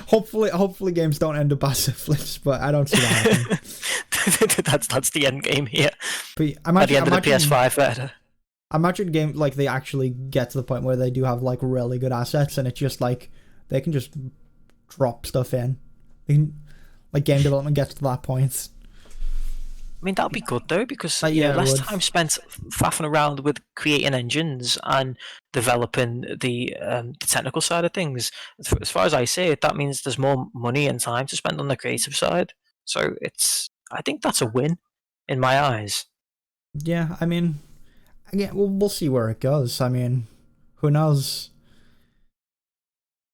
hopefully, games don't end up asset flips, but I don't see that happening. that's the end game here. But at the end of the PS5 beta. Imagine games like they actually get to the point where they do have like really good assets, and it's just like they can just drop stuff in. Like game development gets to that point. I mean, that'd be good though, because less time spent faffing around with creating engines and developing the technical side of things. As far as I see it, that means there's more money and time to spend on the creative side. So I think that's a win in my eyes. Yeah, I mean. Yeah, we'll see where it goes. I mean, who knows?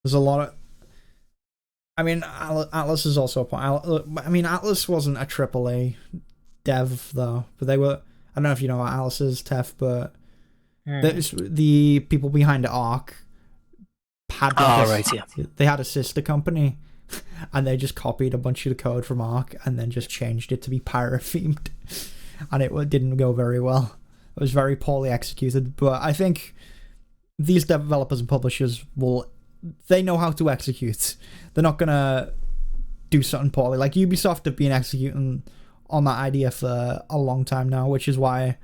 There's a lot of... I mean, Atlas is also a point. I mean, Atlas wasn't a AAA dev, though. But they were... I don't know if you know what Atlas is, Tef, but... The people behind Ark had... They had a sister company, and they just copied a bunch of the code from Ark and then just changed it to be pirate-themed. And it didn't go very well. It was very poorly executed, but I think these developers and publishers they know how to execute. They're not gonna do something poorly. Like Ubisoft have been executing on that idea for a long time now, which is why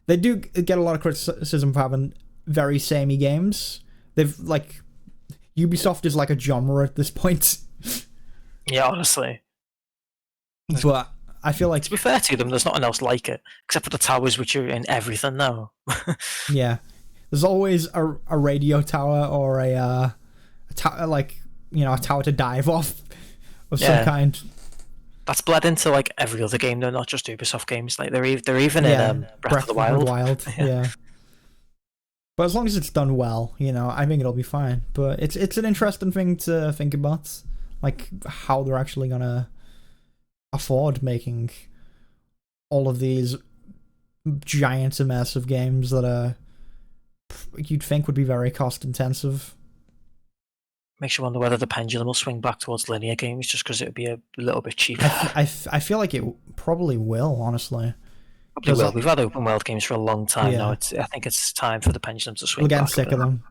they do get a lot of criticism for having very samey games. Ubisoft is like a genre at this point. Yeah, honestly. But I feel like... To be fair to them, there's nothing else like it, except for the towers, which are in everything now. Yeah. There's always a radio tower or a tower to dive off of some kind. That's bled into like every other game, though, not just Ubisoft games. Like they're even in Breath of the Wild. Yeah. But as long as it's done well, I think it'll be fine. But it's an interesting thing to think about, like how they're actually gonna afford making all of these giant immersive games that you'd think would be very cost intensive. Makes you wonder whether the pendulum will swing back towards linear games just because it would be a little bit cheaper. I feel like it probably will, honestly. Probably will. We've had open world games for a long time now. I think it's time for the pendulum to swing back. We're getting sick of them.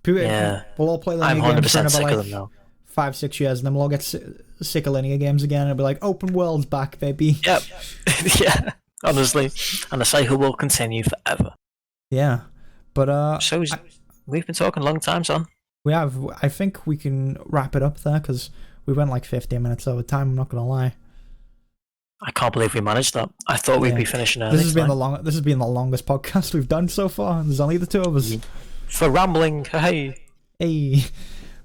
We'll all play linear games for about 5-6 years, and then we'll all get sick of linear games again, and it'll be like, open world's back, baby. Yep. Yeah, honestly. And the cycle will continue forever. Yeah. But, we've been talking a long time, son. We have. I think we can wrap it up there, because we went like 15 minutes over time, I'm not going to lie. I can't believe we managed that. I thought we'd be finishing early. This has been the longest podcast we've done so far. There's only the two of us. For rambling, hey.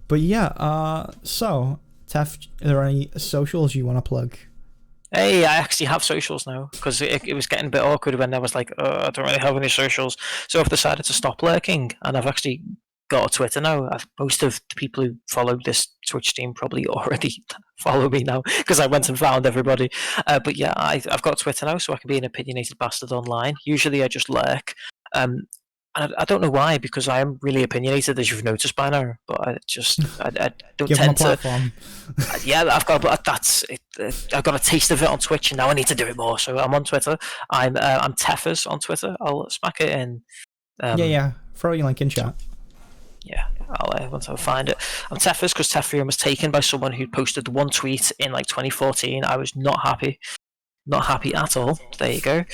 But yeah, so, Tef, are there any socials you want to plug? Hey, I actually have socials now, because it was getting a bit awkward when I was like, I don't really have any socials. So I've decided to stop lurking, and I've actually got a Twitter now. Most of the people who followed this Twitch stream probably already follow me now, because I went and found everybody. But yeah, I've got Twitter now, so I can be an opinionated bastard online. Usually I just lurk. And I don't know why, because I am really opinionated, as you've noticed by now. But I don't tend to. Yeah, I've got a taste of it on Twitch, and now I need to do it more. So I'm on Twitter. I'm Teffers on Twitter. I'll smack it in. Throw your link in chat. Yeah, I'll once I find it. I'm Tefers because Teferium was taken by someone who posted one tweet in like 2014. I was not happy. Not happy at all. There you go.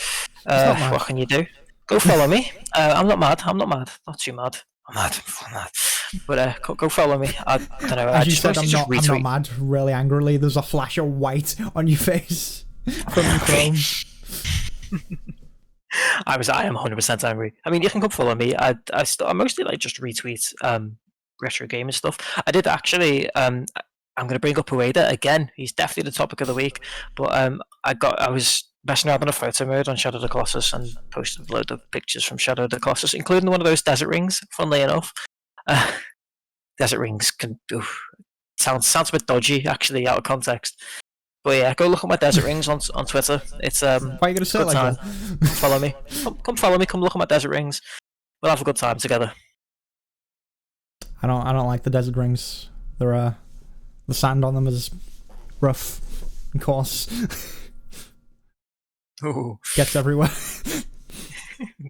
not mad. What can you do? Go follow me. I'm not mad. I'm not mad. Not too mad. I'm mad. I'm mad. But go follow me. I don't know. As you said, I'm not mad. Really angrily, there's a flash of white on your face from the Chrome. I am 100% angry. I mean, you can come follow me. I mostly like just retweet retro gaming stuff. I did actually. I'm going to bring up Ueda again. He's definitely the topic of the week. But I was messing around on a photo mode on Shadow of the Colossus and posted a load of pictures from Shadow of the Colossus, including one of those desert rings. Funnily enough, desert rings can sounds a bit dodgy actually out of context. But yeah, go look at my desert rings on Twitter. It's Why are you gonna say it like time. that? Come follow me. Come follow me. Come look at my desert rings. We'll have a good time together. I don't like the desert rings. They're the sand on them is rough and coarse. Ooh. Gets everywhere.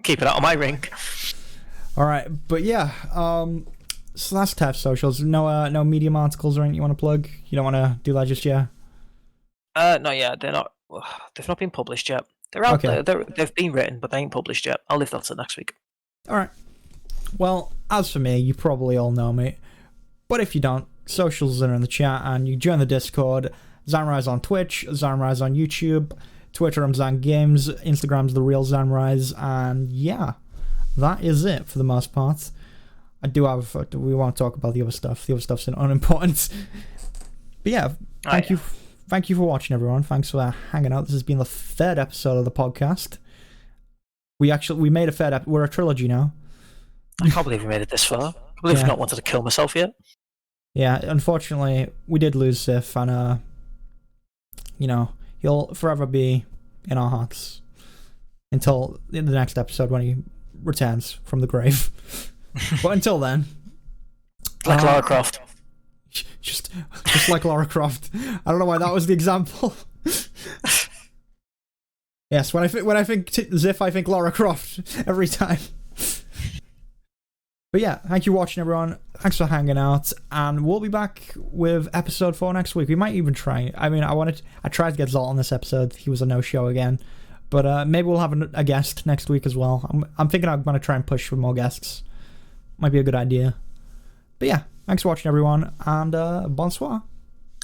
Keep it out of my ring. All right, but yeah. So that's Tef socials. No Medium articles or anything you want to plug. You don't want to do that just yet. Not yet. They've not been published yet. They're out there. They've been written, but they ain't published yet. I'll leave that to next week. All right. Well, as for me, you probably all know me, but if you don't, socials are in the chat, and you join the Discord. Zanrise on Twitch, Zanrise on YouTube, Twitter I'm Zan Games, Instagram's the real Zanrise, and yeah, that is it for the most part. We want to talk about the other stuff. The other stuff's unimportant. But yeah, thank you for watching, everyone. Thanks for hanging out. This has been the third episode of the podcast. We made a third episode. We're a trilogy now. I can't believe we made it this far. I can't believe I've not wanted to kill myself yet. Yeah, unfortunately, we did lose Sif, and he'll forever be in our hearts until in the next episode when he returns from the grave. But until then, like Lara Croft. Just like Lara Croft. I don't know why that was the example. Yes, when I think Ziff, I think Lara Croft every time. But yeah, thank you for watching, everyone. Thanks for hanging out, and we'll be back with episode 4 next week. We might even try. I mean, I tried to get Zolt on this episode. He was a no-show again, but maybe we'll have a guest next week as well. I'm thinking I'm going to try and push for more guests. Might be a good idea. But yeah, thanks for watching, everyone, and bonsoir.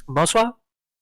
Bonsoir.